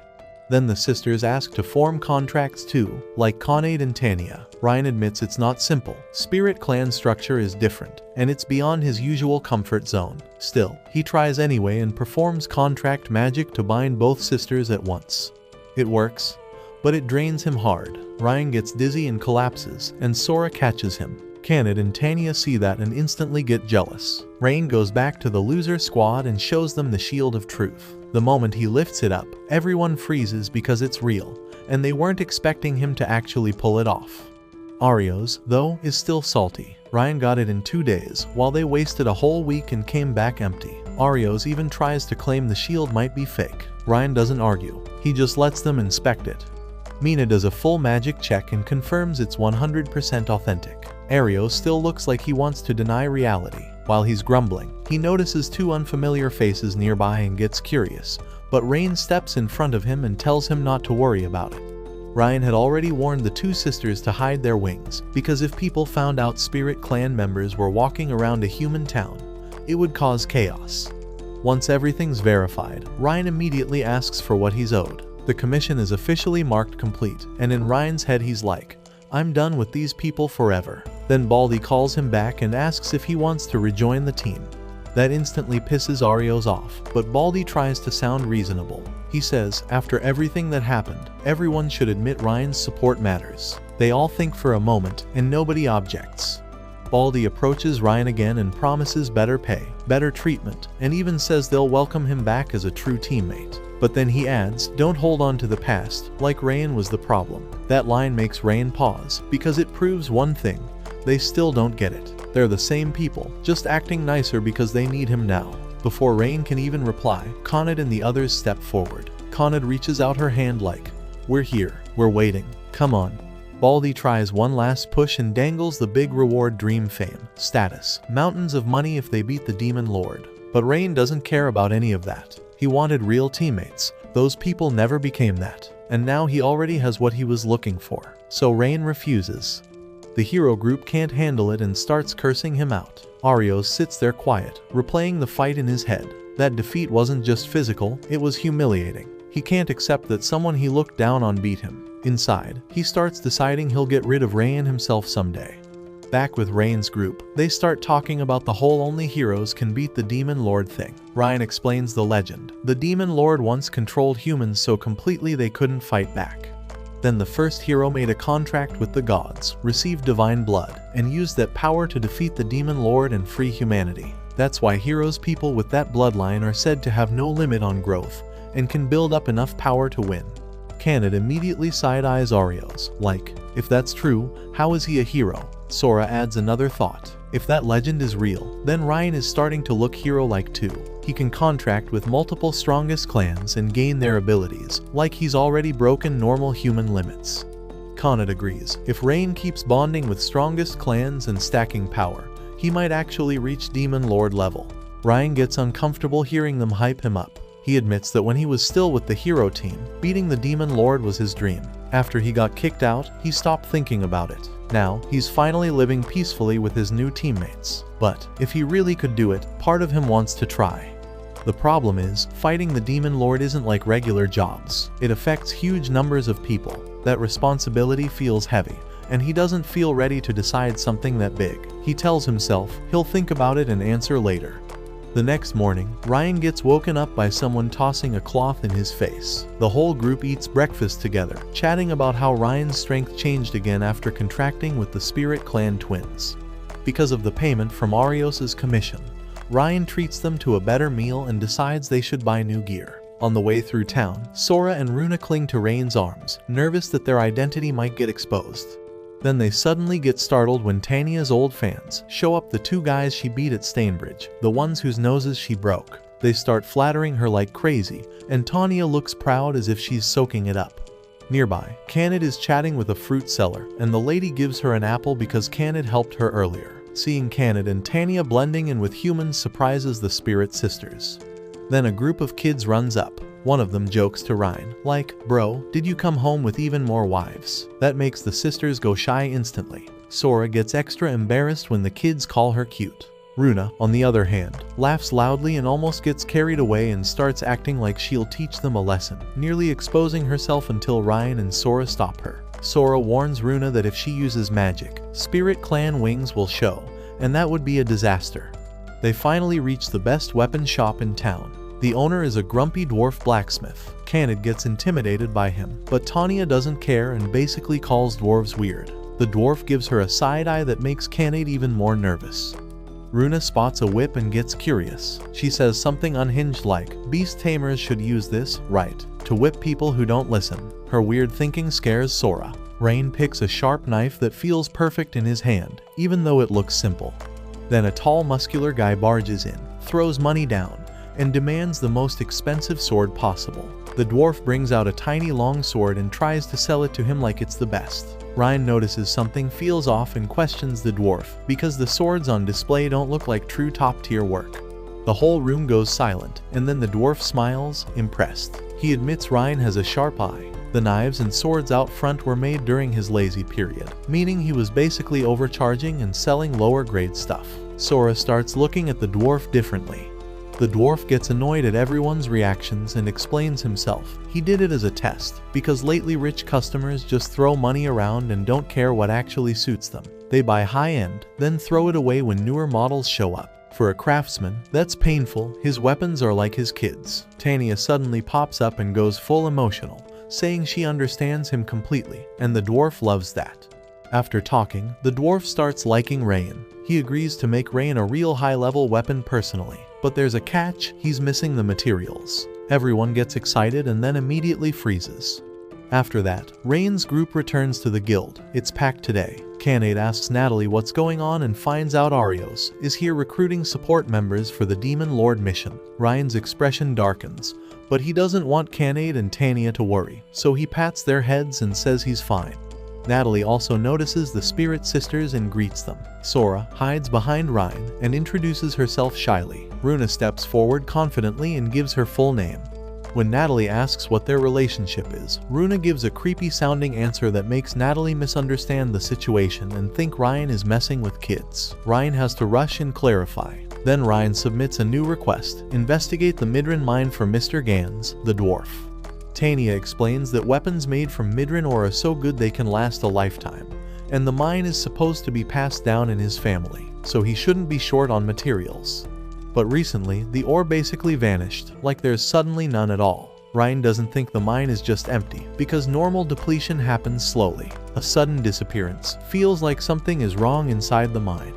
Then the sisters ask to form contracts too, like Canade and Tanya. Ryan admits it's not simple. Spirit Clan structure is different, and it's beyond his usual comfort zone. Still, he tries anyway and performs contract magic to bind both sisters at once. It works, but it drains him hard. Ryan gets dizzy and collapses, and Sora catches him. Canade and Tanya see that and instantly get jealous. Rain goes back to the loser squad and shows them the Shield of Truth. The moment he lifts it up, everyone freezes because it's real, and they weren't expecting him to actually pull it off. Arios, though, is still salty. Ryan got it in 2 days, while they wasted a whole week and came back empty. Arios even tries to claim the shield might be fake. Ryan doesn't argue. He just lets them inspect it. Mina does a full magic check and confirms it's 100% authentic. Arios still looks like he wants to deny reality. While he's grumbling, he notices 2 unfamiliar faces nearby and gets curious, but Rain steps in front of him and tells him not to worry about it. Ryan had already warned the 2 sisters to hide their wings, because if people found out Spirit Clan members were walking around a human town, it would cause chaos. Once everything's verified, Ryan immediately asks for what he's owed. The commission is officially marked complete, and in Ryan's head he's like, I'm done with these people forever. Then Baldy calls him back and asks if he wants to rejoin the team. That instantly pisses Arios off, but Baldy tries to sound reasonable. He says, after everything that happened, everyone should admit Ryan's support matters. They all think for a moment, and nobody objects. Baldy approaches Ryan again and promises better pay, better treatment, and even says they'll welcome him back as a true teammate. But then he adds, don't hold on to the past, like Rain was the problem. That line makes Rain pause, because it proves one thing. They still don't get it. They're the same people, just acting nicer because they need him now. Before Rain can even reply, Canade and the others step forward. Canade reaches out her hand like, we're here, we're waiting, come on. Baldy tries one last push and dangles the big reward: dream fame, status, mountains of money if they beat the Demon Lord. But Rain doesn't care about any of that. He wanted real teammates. Those people never became that. And now he already has what he was looking for. So Rain refuses. The hero group can't handle it and starts cursing him out. Arios sits there quiet, replaying the fight in his head. That defeat wasn't just physical, it was humiliating. He can't accept that someone he looked down on beat him. Inside, he starts deciding he'll get rid of Rain himself someday. Back with Rain's group, they start talking about the whole only heroes can beat the Demon Lord thing. Ryan explains the legend. The Demon Lord once controlled humans so completely they couldn't fight back. Then the first hero made a contract with the gods, received divine blood, and used that power to defeat the Demon Lord and free humanity. That's why heroes people with that bloodline are said to have no limit on growth, and can build up enough power to win. Canade immediately side-eyes Arios, like, if that's true, how is he a hero? Sora adds another thought. If that legend is real, then Ryan is starting to look hero-like too. He can contract with multiple strongest clans and gain their abilities, like he's already broken normal human limits. Canade agrees. If Rain keeps bonding with strongest clans and stacking power, he he might actually reach Demon Lord level. Ryan gets uncomfortable hearing them hype him up. He admits that when he was still with the hero team, beating the Demon Lord was his dream. After he got kicked out, he stopped thinking about it. Now, he's finally living peacefully with his new teammates. But if he really could do it, part of him wants to try. The problem is, fighting the Demon Lord isn't like regular jobs. It affects huge numbers of people. That responsibility feels heavy, and he doesn't feel ready to decide something that big. He tells himself he'll think about it and answer later. The next morning, Ryan gets woken up by someone tossing a cloth in his face. The whole group eats breakfast together, chatting about how Ryan's strength changed again after contracting with the Spirit Clan twins. Because of the payment from Arios' commission, Ryan treats them to a better meal and decides they should buy new gear. On the way through town, Sora and Runa cling to Rain's arms, nervous that their identity might get exposed. Then they suddenly get startled when Tanya's old fans show up, the two guys she beat at Stainbridge, the ones whose noses she broke. They start flattering her like crazy, and Tanya looks proud as if she's soaking it up. Nearby, Canade is chatting with a fruit seller, and the lady gives her an apple because Canade helped her earlier. Seeing Canade and Tanya blending in with humans surprises the Spirit Sisters. Then a group of kids runs up. One of them jokes to Ryan, like, "Bro, did you come home with even more wives?" That makes the sisters go shy instantly. Sora gets extra embarrassed when the kids call her cute. Runa, on the other hand, laughs loudly and almost gets carried away and starts acting like she'll teach them a lesson, nearly exposing herself until Ryan and Sora stop her. Sora warns Runa that if she uses magic, Spirit Clan wings will show, and that would be a disaster. They finally reach the best weapon shop in town. The owner is a grumpy dwarf blacksmith. Canade gets intimidated by him, but Tanya doesn't care and basically calls dwarves weird. The dwarf gives her a side eye that makes Canade even more nervous. Runa spots a whip and gets curious. She says something unhinged like, "Beast tamers should use this, right, to whip people who don't listen." Her weird thinking scares Sora. Rain picks a sharp knife that feels perfect in his hand, even though it looks simple. Then a tall muscular guy barges in, throws money down, and demands the most expensive sword possible. The dwarf brings out a tiny long sword and tries to sell it to him like it's the best. Ryan notices something feels off and questions the dwarf, because the swords on display don't look like true top-tier work. The whole room goes silent, and then the dwarf smiles, impressed. He admits Ryan has a sharp eye. The knives and swords out front were made during his lazy period, meaning he was basically overcharging and selling lower-grade stuff. Sora starts looking at the dwarf differently. The dwarf gets annoyed at everyone's reactions and explains himself. He did it as a test, because lately rich customers just throw money around and don't care what actually suits them. They buy high-end, then throw it away when newer models show up. For a craftsman, that's painful. His weapons are like his kids. Tanya suddenly pops up and goes full emotional, saying she understands him completely, and the dwarf loves that. After talking, the dwarf starts liking Rain. He agrees to make Rain a real high-level weapon personally. But there's a catch, he's missing the materials. Everyone gets excited and then immediately freezes. After that, Rain's group returns to the guild. It's packed today. Canade asks Natalie what's going on and finds out Arios is here recruiting support members for the Demon Lord mission. Ryan's expression darkens, but he doesn't want Canade and Tanya to worry, so he pats their heads and says he's fine. Natalie also notices the Spirit Sisters and greets them. Sora hides behind Ryan and introduces herself shyly. Runa steps forward confidently and gives her full name. When Natalie asks what their relationship is, Runa gives a creepy-sounding answer that makes Natalie misunderstand the situation and think Ryan is messing with kids. Ryan has to rush and clarify. Then Ryan submits a new request: investigate the Midran mine for Mr. Gans, the dwarf. Tanya explains that weapons made from Midran ore are so good they can last a lifetime, and the mine is supposed to be passed down in his family, so he shouldn't be short on materials. But recently, the ore basically vanished, like there's suddenly none at all. Ryan doesn't think the mine is just empty, because normal depletion happens slowly. A sudden disappearance feels like something is wrong inside the mine.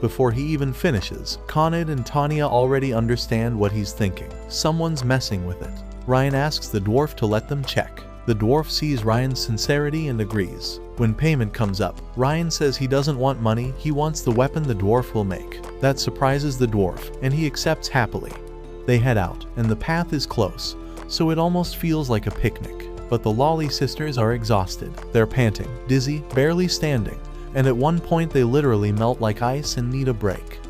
Before he even finishes, Canade and Tanya already understand what he's thinking. Someone's messing with it. Ryan asks the dwarf to let them check. The dwarf sees Ryan's sincerity and agrees. When payment comes up, Ryan says he doesn't want money, he wants the weapon the dwarf will make. That surprises the dwarf, and he accepts happily. They head out, and the path is close, so it almost feels like a picnic. But the Lolly sisters are exhausted. They're panting, dizzy, barely standing, and at one point they literally melt like ice and need a break.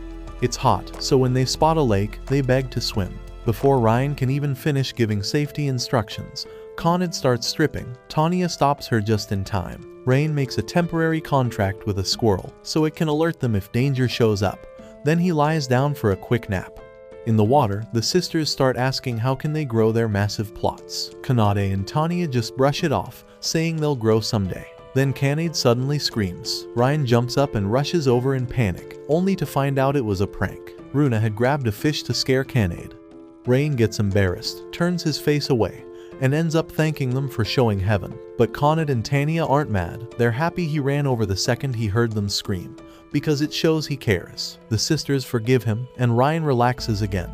It's hot, so when they spot a lake, they beg to swim. Before Ryan can even finish giving safety instructions, Canade starts stripping. Tanya stops her just in time. Rain makes a temporary contract with a squirrel, so it can alert them if danger shows up. Then he lies down for a quick nap. In the water, the sisters start asking how can they grow their massive plots. Canade and Tanya just brush it off, saying they'll grow someday. Then Canade suddenly screams. Ryan jumps up and rushes over in panic, only to find out it was a prank. Runa had grabbed a fish to scare Canade. Rain gets embarrassed, turns his face away, and ends up thanking them for showing heaven. But Canade and Tanya aren't mad. They're happy he ran over the second he heard them scream, because it shows he cares. The sisters forgive him, and Ryan relaxes again.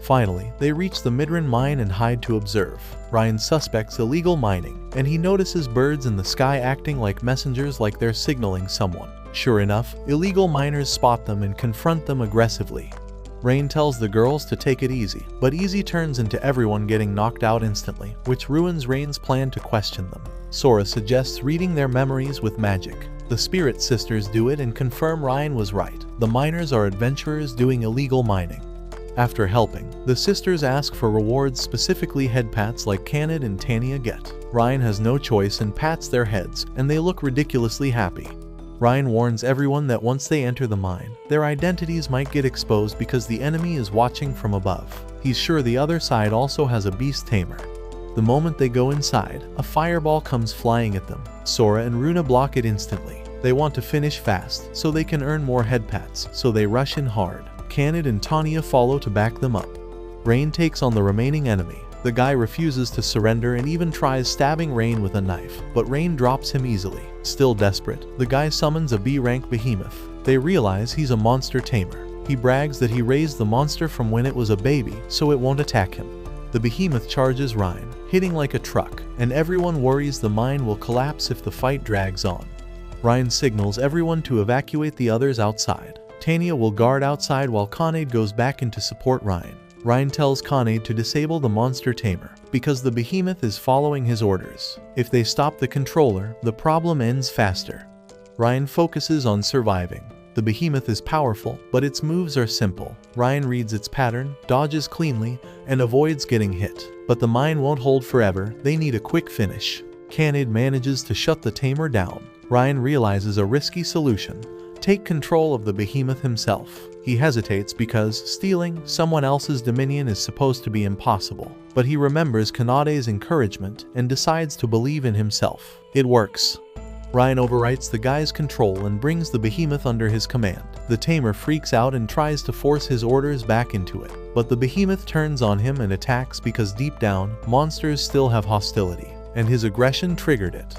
Finally, they reach the Midran mine and hide to observe. Ryan suspects illegal mining, and he notices birds in the sky acting like messengers, like they're signaling someone. Sure enough, illegal miners spot them and confront them aggressively. Rain tells the girls to take it easy, but easy turns into everyone getting knocked out instantly, which ruins Rain's plan to question them. Sora suggests reading their memories with magic. The Spirit Sisters do it and confirm Ryan was right. The miners are adventurers doing illegal mining. After helping, the sisters ask for rewards, specifically head pats like Canade and Tanya get. Ryan has no choice and pats their heads, and they look ridiculously happy. Ryan warns everyone that once they enter the mine, their identities might get exposed because the enemy is watching from above. He's sure the other side also has a beast tamer. The moment they go inside, a fireball comes flying at them. Sora and Runa block it instantly. They want to finish fast, so they can earn more head pats, so they rush in hard. Canade and Tanya follow to back them up. Rain takes on the remaining enemy. The guy refuses to surrender and even tries stabbing Rain with a knife, but Rain drops him easily. Still desperate, the guy summons a B-rank behemoth. They realize he's a monster tamer. He brags that he raised the monster from when it was a baby, so it won't attack him. The behemoth charges Ryan, hitting like a truck, and everyone worries the mine will collapse if the fight drags on. Ryan signals everyone to evacuate the others outside. Tanya will guard outside while Canade goes back in to support Ryan. Ryan tells Canade to disable the monster tamer, because the behemoth is following his orders. If they stop the controller, the problem ends faster. Ryan focuses on surviving. The behemoth is powerful, but its moves are simple. Ryan reads its pattern, dodges cleanly, and avoids getting hit. But the mine won't hold forever, they need a quick finish. Canade manages to shut the tamer down. Ryan realizes a risky solution: take control of the behemoth himself. He hesitates because stealing someone else's dominion is supposed to be impossible. But he remembers Canade's encouragement and decides to believe in himself. It works. Ryan overwrites the guy's control and brings the behemoth under his command. The tamer freaks out and tries to force his orders back into it. But the behemoth turns on him and attacks because deep down, monsters still have hostility, and his aggression triggered it.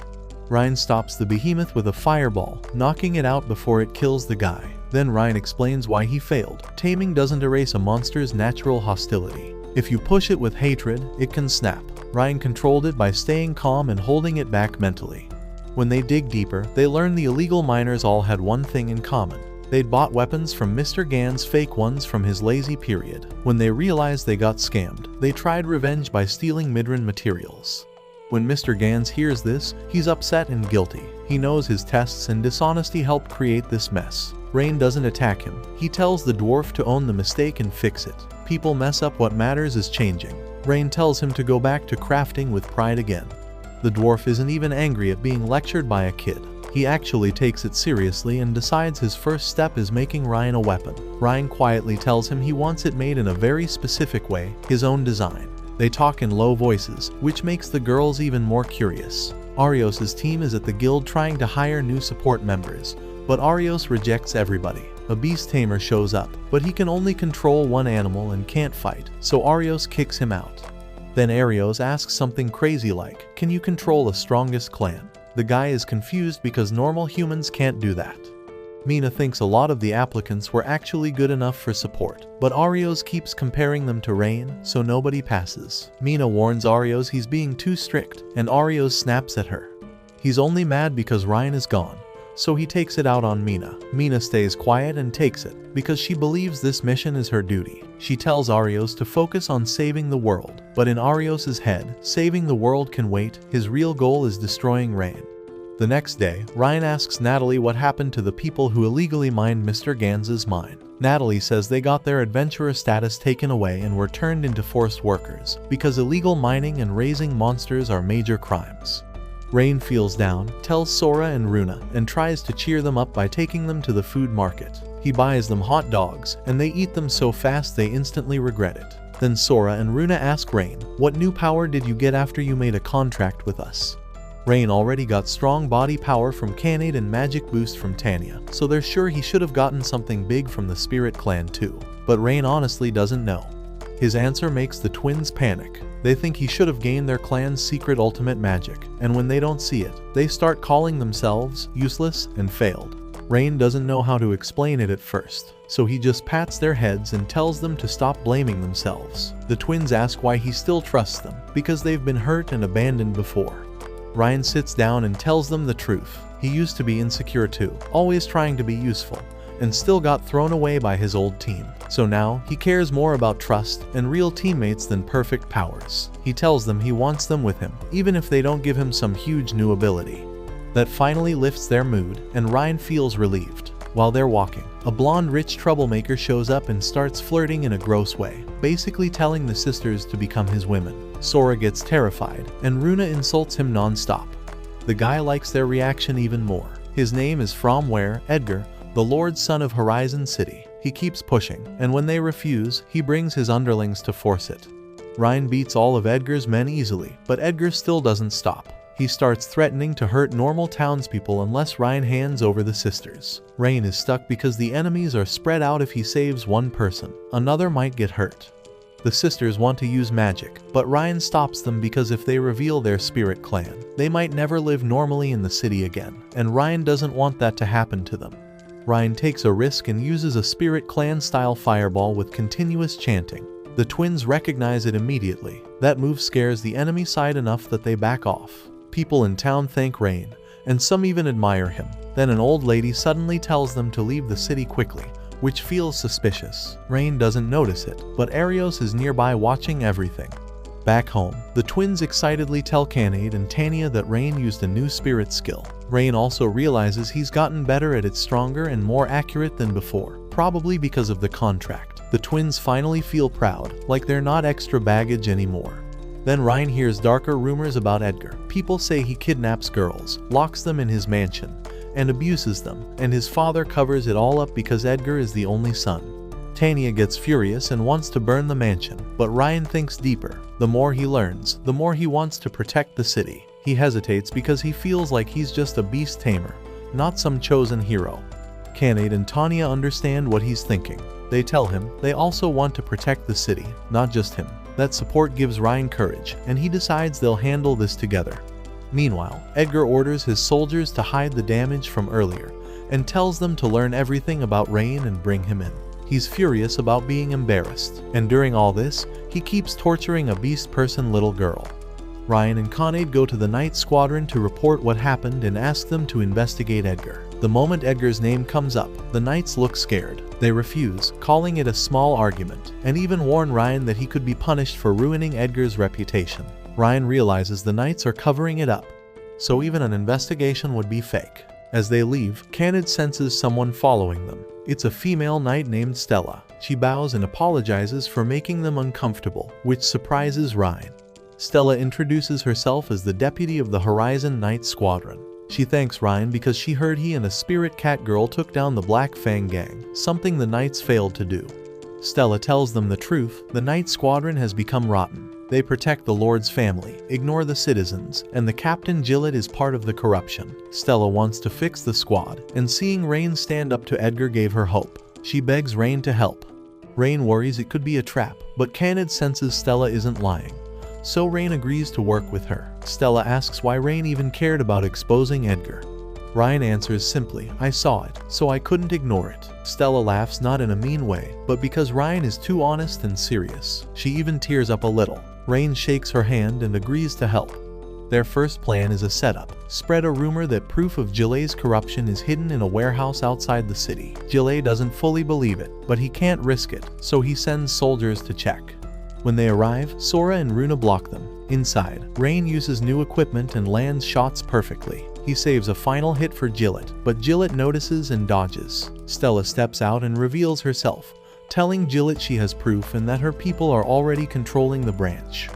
Ryan stops the behemoth with a fireball, knocking it out before it kills the guy. Then Ryan explains why he failed. Taming doesn't erase a monster's natural hostility. If you push it with hatred, it can snap. Ryan controlled it by staying calm and holding it back mentally. When they dig deeper, they learn the illegal miners all had one thing in common. They'd bought weapons from Mr. Gan's fake ones from his lazy period. When they realized they got scammed, they tried revenge by stealing Midran materials. When Mr. Gans hears this, he's upset and guilty. He knows his tests and dishonesty helped create this mess. Rain doesn't attack him. He tells the dwarf to own the mistake and fix it. People mess up, what matters is changing. Rain tells him to go back to crafting with pride again. The dwarf isn't even angry at being lectured by a kid. He actually takes it seriously and decides his first step is making Ryan a weapon. Ryan quietly tells him he wants it made in a very specific way, his own design. They talk in low voices, which makes the girls even more curious. Arios' team is at the guild trying to hire new support members, but Arios rejects everybody. A beast tamer shows up, but he can only control one animal and can't fight, so Arios kicks him out. Then Arios asks something crazy like, "Can you control a strongest clan?" The guy is confused because normal humans can't do that. Mina thinks a lot of the applicants were actually good enough for support, but Arios keeps comparing them to Rain, so nobody passes. Mina warns Arios he's being too strict, and Arios snaps at her. He's only mad because Ryan is gone, so he takes it out on Mina. Mina stays quiet and takes it, because she believes this mission is her duty. She tells Arios to focus on saving the world, but in Arios' head, saving the world can wait. His real goal is destroying Rain. The next day, Ryan asks Natalie what happened to the people who illegally mined Mr. Gans's mine. Natalie says they got their adventurer status taken away and were turned into forced workers, because illegal mining and raising monsters are major crimes. Rain feels down, tells Sora and Runa, and tries to cheer them up by taking them to the food market. He buys them hot dogs, and they eat them so fast they instantly regret it. Then Sora and Runa ask Rain, "What new power did you get after you made a contract with us?" Rain already got strong body power from Canade and magic boost from Tanya, so they're sure he should have gotten something big from the Spirit Clan too. But Rain honestly doesn't know. His answer makes the twins panic. They think he should have gained their clan's secret ultimate magic, and when they don't see it, they start calling themselves useless and failed. Rain doesn't know how to explain it at first, so he just pats their heads and tells them to stop blaming themselves. The twins ask why he still trusts them, because they've been hurt and abandoned before. Ryan sits down and tells them the truth. He used to be insecure too, always trying to be useful, and still got thrown away by his old team. So now, he cares more about trust and real teammates than perfect powers. He tells them he wants them with him, even if they don't give him some huge new ability. That finally lifts their mood, and Ryan feels relieved. While they're walking, a blonde rich troublemaker shows up and starts flirting in a gross way, basically telling the sisters to become his women. Sora gets terrified, and Runa insults him non-stop. The guy likes their reaction even more. His name is Edgar, the Lord's son of Horizon City. He keeps pushing, and when they refuse, he brings his underlings to force it. Ryan beats all of Edgar's men easily, but Edgar still doesn't stop. He starts threatening to hurt normal townspeople unless Ryan hands over the sisters. Rain is stuck because the enemies are spread out. If he saves one person, another might get hurt. The sisters want to use magic, but Ryan stops them because if they reveal their spirit clan, they might never live normally in the city again, and Ryan doesn't want that to happen to them. Ryan takes a risk and uses a spirit clan style fireball with continuous chanting. The twins recognize it immediately. That move scares the enemy side enough that they back off. People in town thank Rain, and some even admire him. Then an old lady suddenly tells them to leave the city quickly, which feels suspicious. Rain doesn't notice it, but Arios is nearby watching everything. Back home, the twins excitedly tell Canade and Tanya that Rain used a new spirit skill. Rain also realizes he's gotten better at it, stronger and more accurate than before, probably because of the contract. The twins finally feel proud, like they're not extra baggage anymore. Then Ryan hears darker rumors about Edgar. People say he kidnaps girls, locks them in his mansion, and abuses them, and his father covers it all up because Edgar is the only son. Tanya gets furious and wants to burn the mansion, but Ryan thinks deeper. The more he learns, the more he wants to protect the city. He hesitates because he feels like he's just a beast tamer, not some chosen hero. Canade and Tanya understand what he's thinking. They tell him they also want to protect the city, not just him. That support gives Ryan courage, and he decides they'll handle this together. Meanwhile, Edgar orders his soldiers to hide the damage from earlier, and tells them to learn everything about Rain and bring him in. He's furious about being embarrassed, and during all this, he keeps torturing a beast person little girl. Ryan and Canade go to the Night Squadron to report what happened and ask them to investigate Edgar. The moment Edgar's name comes up, the Knights look scared. They refuse, calling it a small argument, and even warn Ryan that he could be punished for ruining Edgar's reputation. Ryan realizes the Knights are covering it up, so even an investigation would be fake. As they leave, Canade senses someone following them. It's a female knight named Stella. She bows and apologizes for making them uncomfortable, which surprises Ryan. Stella introduces herself as the deputy of the Horizon Night Squadron. She thanks Ryan because she heard he and a spirit cat girl took down the Black Fang gang, something the Knights failed to do. Stella tells them the truth. The Night Squadron has become rotten. They protect the Lord's family, ignore the citizens, and the Captain Gillett is part of the corruption. Stella wants to fix the squad, and seeing Rain stand up to Edgar gave her hope. She begs Rain to help. Rain worries it could be a trap, but Canade senses Stella isn't lying. So Rain agrees to work with her. Stella asks why Rain even cared about exposing Edgar. Ryan answers simply, "I saw it, so I couldn't ignore it." Stella laughs, not in a mean way, but because Ryan is too honest and serious. She even tears up a little. Rain shakes her hand and agrees to help. Their first plan is a setup. Spread a rumor that proof of Gillet's corruption is hidden in a warehouse outside the city. Gillet doesn't fully believe it, but he can't risk it, so he sends soldiers to check. When they arrive, Sora and Runa block them. Inside, Rain uses new equipment and lands shots perfectly. He saves a final hit for Gillett, but Gillett notices and dodges. Stella steps out and reveals herself, telling Gillett she has proof and that her people are already controlling the branch.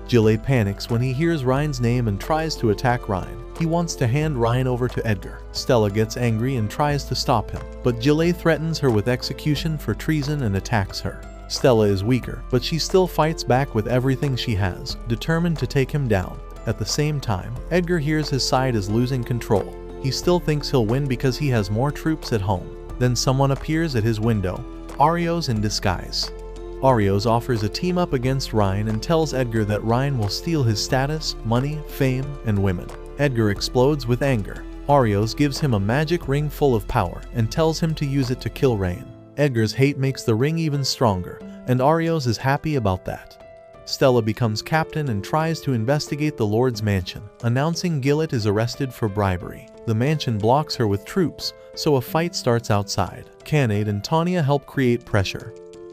Gillett panics when he hears Ryan's name and tries to attack Ryan. He wants to hand Ryan over to Edgar. Stella gets angry and tries to stop him, but Gillett threatens her with execution for treason and attacks her. Stella is weaker, but she still fights back with everything she has, determined to take him down. At the same time, Edgar hears his side is losing control. He still thinks he'll win because he has more troops at home. Then someone appears at his window, Arios in disguise. Arios offers a team up against Ryan and tells Edgar that Ryan will steal his status, money, fame, and women. Edgar explodes with anger. Arios gives him a magic ring full of power and tells him to use it to kill Ryan. Edgar's hate makes the ring even stronger, and Arios is happy about that. Stella becomes captain and tries to investigate the Lord's mansion, announcing Gillett is arrested for bribery. The mansion blocks her with troops, so a fight starts outside. Canade and Tanya help create pressure.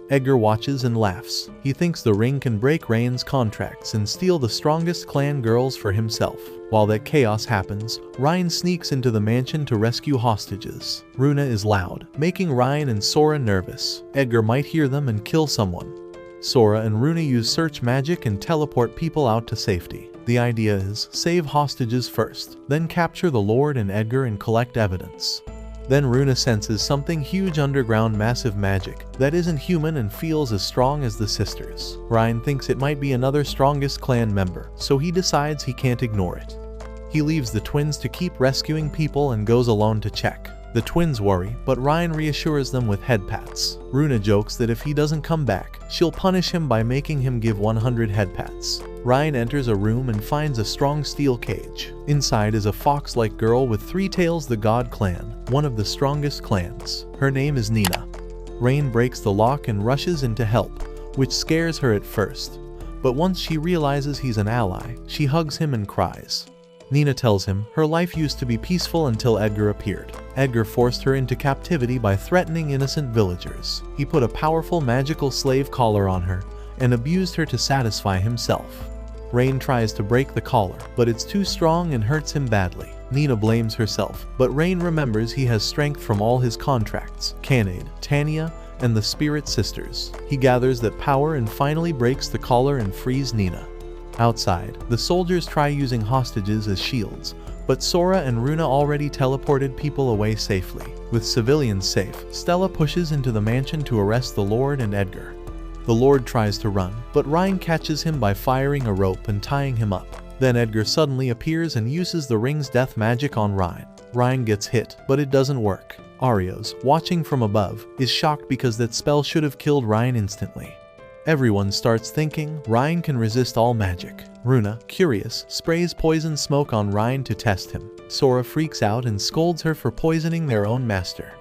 Edgar watches and laughs. He thinks the ring can break Ryan's contracts and steal the strongest clan girls for himself. While that chaos happens, Ryan sneaks into the mansion to rescue hostages. Runa is loud, making Ryan and Sora nervous. Edgar might hear them and kill someone. Sora and Runa use search magic and teleport people out to safety. The idea is save hostages first, then capture the Lord and Edgar and collect evidence. Then Runa senses something huge underground, massive magic that isn't human and feels as strong as the sisters. Ryan thinks it might be another strongest clan member, so he decides he can't ignore it. He leaves the twins to keep rescuing people and goes alone to check. The twins worry, but Ryan reassures them with head pats. Runa jokes that if he doesn't come back, she'll punish him by making him give 100 head pats. Ryan enters a room and finds a strong steel cage. Inside is a fox-like girl with 3 tails, the God clan, one of the strongest clans. Her name is Nina. Rain breaks the lock and rushes in to help, which scares her at first. But once she realizes he's an ally, she hugs him and cries. Nina tells him her life used to be peaceful until Edgar appeared. Edgar forced her into captivity by threatening innocent villagers. He put a powerful magical slave collar on her and abused her to satisfy himself. Rain tries to break the collar, but it's too strong and hurts him badly. Nina blames herself, but Rain remembers he has strength from all his contracts, Canade, Tanya, and the Spirit Sisters. He gathers that power and finally breaks the collar and frees Nina. Outside, the soldiers try using hostages as shields, but Sora and Runa already teleported people away safely. With civilians safe, Stella pushes into the mansion to arrest the Lord and Edgar. The Lord tries to run, but Ryan catches him by firing a rope and tying him up. Then Edgar suddenly appears and uses the ring's death magic on Ryan. Ryan gets hit, but it doesn't work. Arios, watching from above, is shocked because that spell should have killed Ryan instantly. Everyone starts thinking Ryan can resist all magic. Runa, curious, sprays poison smoke on Ryan to test him. Sora freaks out and scolds her for poisoning their own master.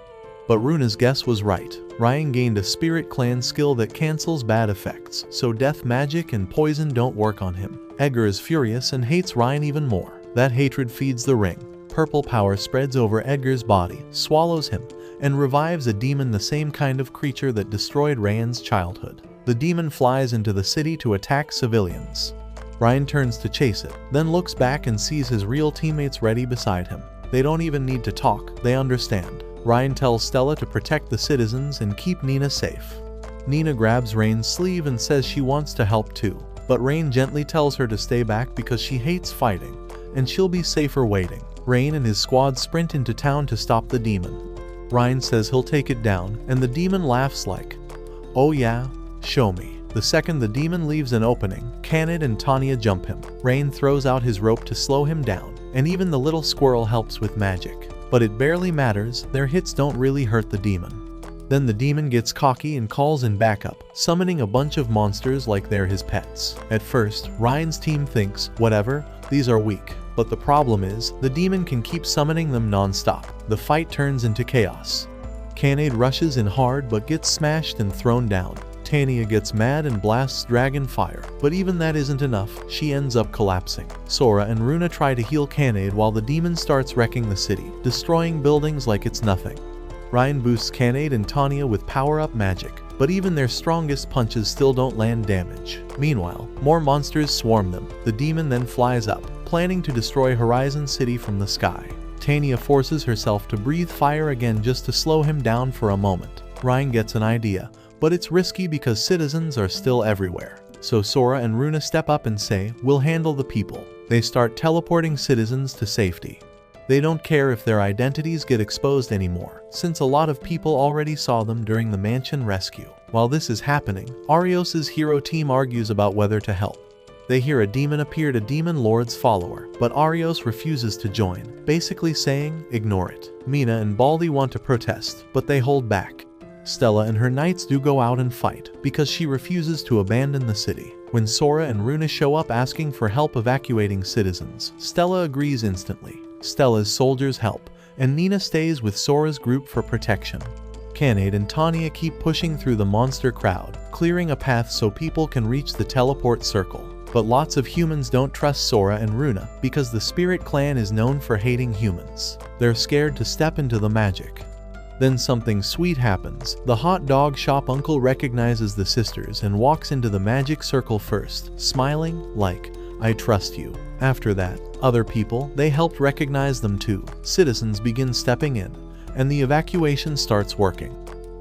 But Runa's guess was right. Ryan gained a Spirit Clan skill that cancels bad effects, so death magic and poison don't work on him. Edgar is furious and hates Ryan even more. That hatred feeds the ring. Purple power spreads over Edgar's body, swallows him, and revives a demon, the same kind of creature that destroyed Ryan's childhood. The demon flies into the city to attack civilians. Ryan turns to chase it, then looks back and sees his real teammates ready beside him. They don't even need to talk, they understand. Ryan tells Stella to protect the citizens and keep Nina safe. Nina grabs Rain's sleeve and says she wants to help too, but Rain gently tells her to stay back because she hates fighting, and she'll be safer waiting. Rain and his squad sprint into town to stop the demon. Ryan says he'll take it down, and the demon laughs like, "Oh yeah? Show me." The second the demon leaves an opening, Canade and Tanya jump him. Rain throws out his rope to slow him down, and even the little squirrel helps with magic. But it barely matters, their hits don't really hurt the demon. Then the demon gets cocky and calls in backup, summoning a bunch of monsters like they're his pets. At first, Ryan's team thinks, whatever, these are weak. But the problem is, the demon can keep summoning them non-stop. The fight turns into chaos. Canade rushes in hard but gets smashed and thrown down. Tanya gets mad and blasts dragon fire, but even that isn't enough, she ends up collapsing. Sora and Runa try to heal Canade while the demon starts wrecking the city, destroying buildings like it's nothing. Ryan boosts Canade and Tanya with power-up magic, but even their strongest punches still don't land damage. Meanwhile, more monsters swarm them. The demon then flies up, planning to destroy Horizon City from the sky. Tanya forces herself to breathe fire again just to slow him down for a moment. Ryan gets an idea, but it's risky because citizens are still everywhere. So Sora and Runa step up and say, "We'll handle the people." They start teleporting citizens to safety. They don't care if their identities get exposed anymore, since a lot of people already saw them during the mansion rescue. While this is happening, Arios' hero team argues about whether to help. They hear a demon appear to Demon Lord's follower, but Arios refuses to join, basically saying, "Ignore it." Mina and Baldi want to protest, but they hold back. Stella and her knights do go out and fight, because she refuses to abandon the city. When Sora and Runa show up asking for help evacuating citizens, Stella agrees instantly. Stella's soldiers help, and Nina stays with Sora's group for protection. Canade and Tanya keep pushing through the monster crowd, clearing a path so people can reach the teleport circle. But lots of humans don't trust Sora and Runa because the Spirit Clan is known for hating humans. They're scared to step into the magic. Then something sweet happens. The hot dog shop uncle recognizes the sisters and walks into the magic circle first, smiling like, "I trust you." After that, other people, they helped recognize them too. Citizens begin stepping in, and the evacuation starts working.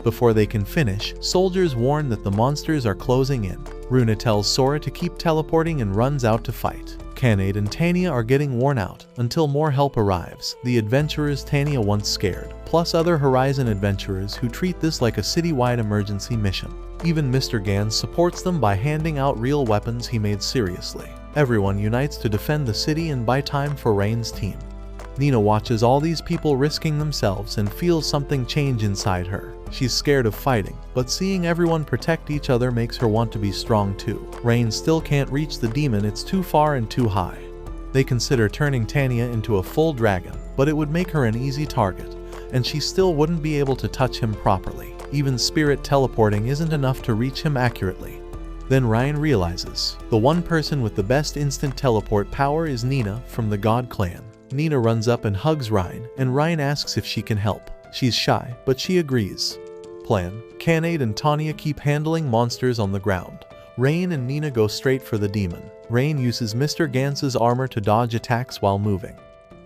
Before they can finish, soldiers warn that the monsters are closing in. Runa tells Sora to keep teleporting and runs out to fight. Canade and Tanya are getting worn out until more help arrives. The adventurers Tanya once scared, plus other Horizon adventurers who treat this like a citywide emergency mission. Even Mr. Gans supports them by handing out real weapons he made seriously. Everyone unites to defend the city and buy time for Rain's team. Nina watches all these people risking themselves and feels something change inside her. She's scared of fighting, but seeing everyone protect each other makes her want to be strong too. Rain still can't reach the demon, it's too far and too high. They consider turning Tanya into a full dragon, but it would make her an easy target, and she still wouldn't be able to touch him properly. Even spirit teleporting isn't enough to reach him accurately. Then Ryan realizes, the one person with the best instant teleport power is Nina from the God Clan. Nina runs up and hugs Ryan, and Ryan asks if she can help. She's shy, but she agrees. Plan. Canade and Tanya keep handling monsters on the ground. Rain and Nina go straight for the demon. Rain uses Mr. Gans's armor to dodge attacks while moving.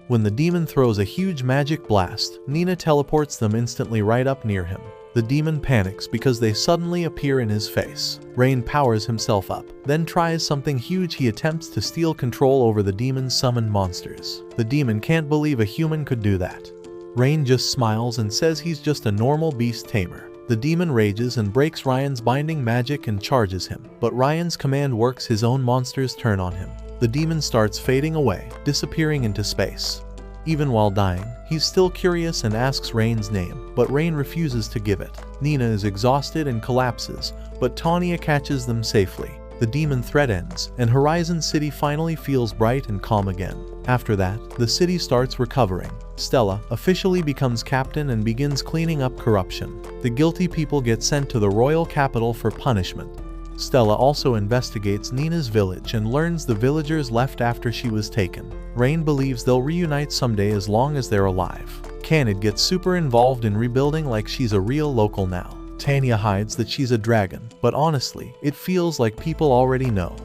When the demon throws a huge magic blast, Nina teleports them instantly right up near him. The demon panics because they suddenly appear in his face. Rain powers himself up, then tries something huge. He attempts to steal control over the demon's summoned monsters. The demon can't believe a human could do that. Rain just smiles and says he's just a normal beast tamer. The demon rages and breaks Ryan's binding magic and charges him, but Ryan's command works. His own monsters turn on him. The demon starts fading away, disappearing into space. Even while dying, he's still curious and asks Rain's name, but Rain refuses to give it. Nina is exhausted and collapses, but Tanya catches them safely. The demon threat ends, and Horizon City finally feels bright and calm again. After that, the city starts recovering. Stella officially becomes captain and begins cleaning up corruption. The guilty people get sent to the royal capital for punishment. Stella also investigates Nina's village and learns the villagers left after she was taken. Rain believes they'll reunite someday as long as they're alive. Canade gets super involved in rebuilding like she's a real local now. Tanya hides that she's a dragon, but honestly, it feels like people already know.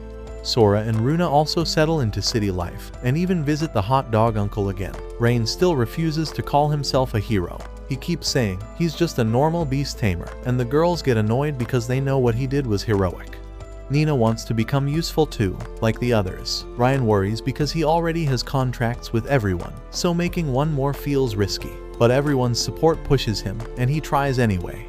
Sora and Runa also settle into city life, and even visit the hot dog uncle again. Rain still refuses to call himself a hero. He keeps saying he's just a normal beast tamer, and the girls get annoyed because they know what he did was heroic. Nina wants to become useful too, like the others. Ryan worries because he already has contracts with everyone, so making one more feels risky. But everyone's support pushes him, and he tries anyway.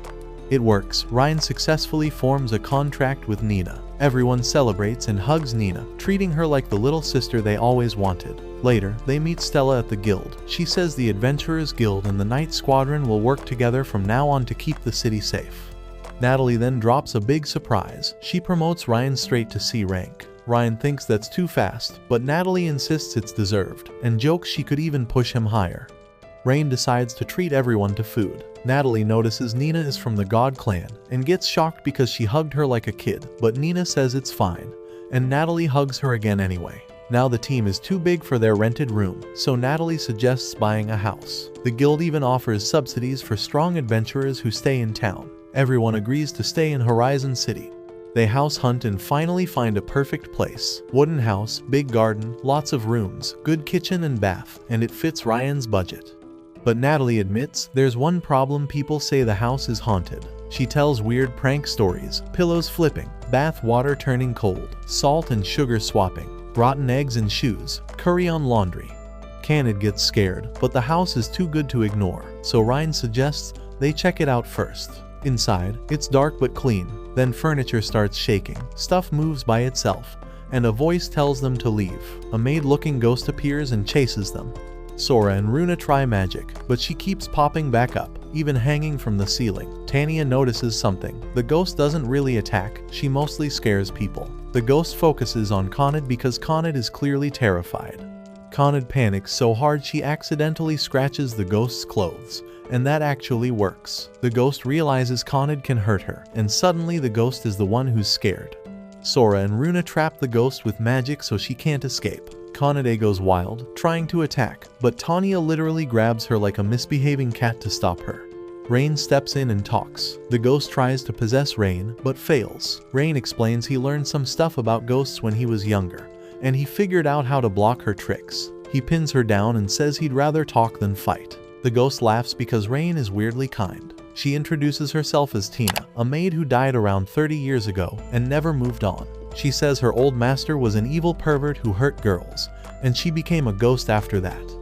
It works. Ryan successfully forms a contract with Nina. Everyone celebrates and hugs Nina, treating her like the little sister they always wanted. Later, they meet Stella at the guild. She says the Adventurers Guild and the Night Squadron will work together from now on to keep the city safe. Natalie then drops a big surprise. She promotes Ryan straight to C rank. Ryan thinks that's too fast, but Natalie insists it's deserved, and jokes she could even push him higher. Rain decides to treat everyone to food. Natalie notices Nina is from the God Clan, and gets shocked because she hugged her like a kid, but Nina says it's fine, and Natalie hugs her again anyway. Now the team is too big for their rented room, so Natalie suggests buying a house. The guild even offers subsidies for strong adventurers who stay in town. Everyone agrees to stay in Horizon City. They house hunt and finally find a perfect place. Wooden house, big garden, lots of rooms, good kitchen and bath, and it fits Ryan's budget. But Natalie admits there's one problem: people say the house is haunted. She tells weird prank stories, pillows flipping, bath water turning cold, salt and sugar swapping, rotten eggs in shoes, curry on laundry. Canade gets scared, but the house is too good to ignore, so Ryan suggests they check it out first. Inside, it's dark but clean. Then furniture starts shaking, stuff moves by itself, and a voice tells them to leave. A maid-looking ghost appears and chases them. Sora and Runa try magic, but she keeps popping back up, even hanging from the ceiling. Tanya notices something. The ghost doesn't really attack, she mostly scares people. The ghost focuses on Canade because Canade is clearly terrified. Canade panics so hard she accidentally scratches the ghost's clothes, and that actually works. The ghost realizes Canade can hurt her, and suddenly the ghost is the one who's scared. Sora and Runa trap the ghost with magic so she can't escape. Canade goes wild, trying to attack, but Tanya literally grabs her like a misbehaving cat to stop her. Rain steps in and talks. The ghost tries to possess Rain, but fails. Rain explains he learned some stuff about ghosts when he was younger, and he figured out how to block her tricks. He pins her down and says he'd rather talk than fight. The ghost laughs because Rain is weirdly kind. She introduces herself as Tina, a maid who died around 30 years ago and never moved on. She says her old master was an evil pervert who hurt girls, and she became a ghost after that.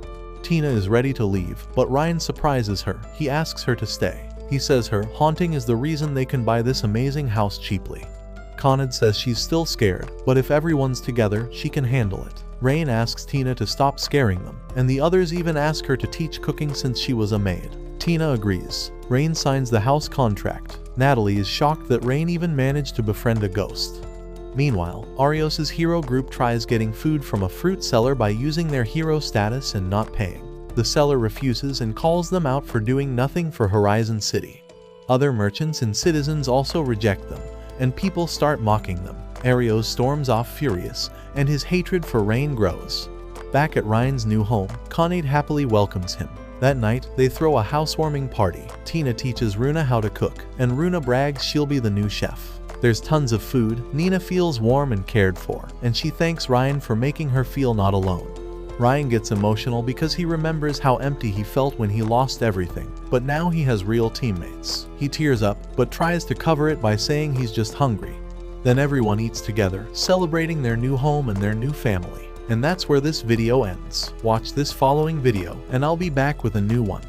Tina is ready to leave, but Ryan surprises her. He asks her to stay. He says her haunting is the reason they can buy this amazing house cheaply. Canade says she's still scared, but if everyone's together, she can handle it. Rain asks Tina to stop scaring them, and the others even ask her to teach cooking since she was a maid. Tina agrees. Rain signs the house contract. Natalie is shocked that Rain even managed to befriend a ghost. Meanwhile, Arios' hero group tries getting food from a fruit seller by using their hero status and not paying. The seller refuses and calls them out for doing nothing for Horizon City. Other merchants and citizens also reject them, and people start mocking them. Arios storms off furious, and his hatred for Rain grows. Back at Ryan's new home, Canade happily welcomes him. That night, they throw a housewarming party. Tina teaches Runa how to cook, and Runa brags she'll be the new chef. There's tons of food. Nina feels warm and cared for, and she thanks Ryan for making her feel not alone. Ryan gets emotional because he remembers how empty he felt when he lost everything, but now he has real teammates. He tears up, but tries to cover it by saying he's just hungry. Then everyone eats together, celebrating their new home and their new family. And that's where this video ends. Watch this following video, and I'll be back with a new one.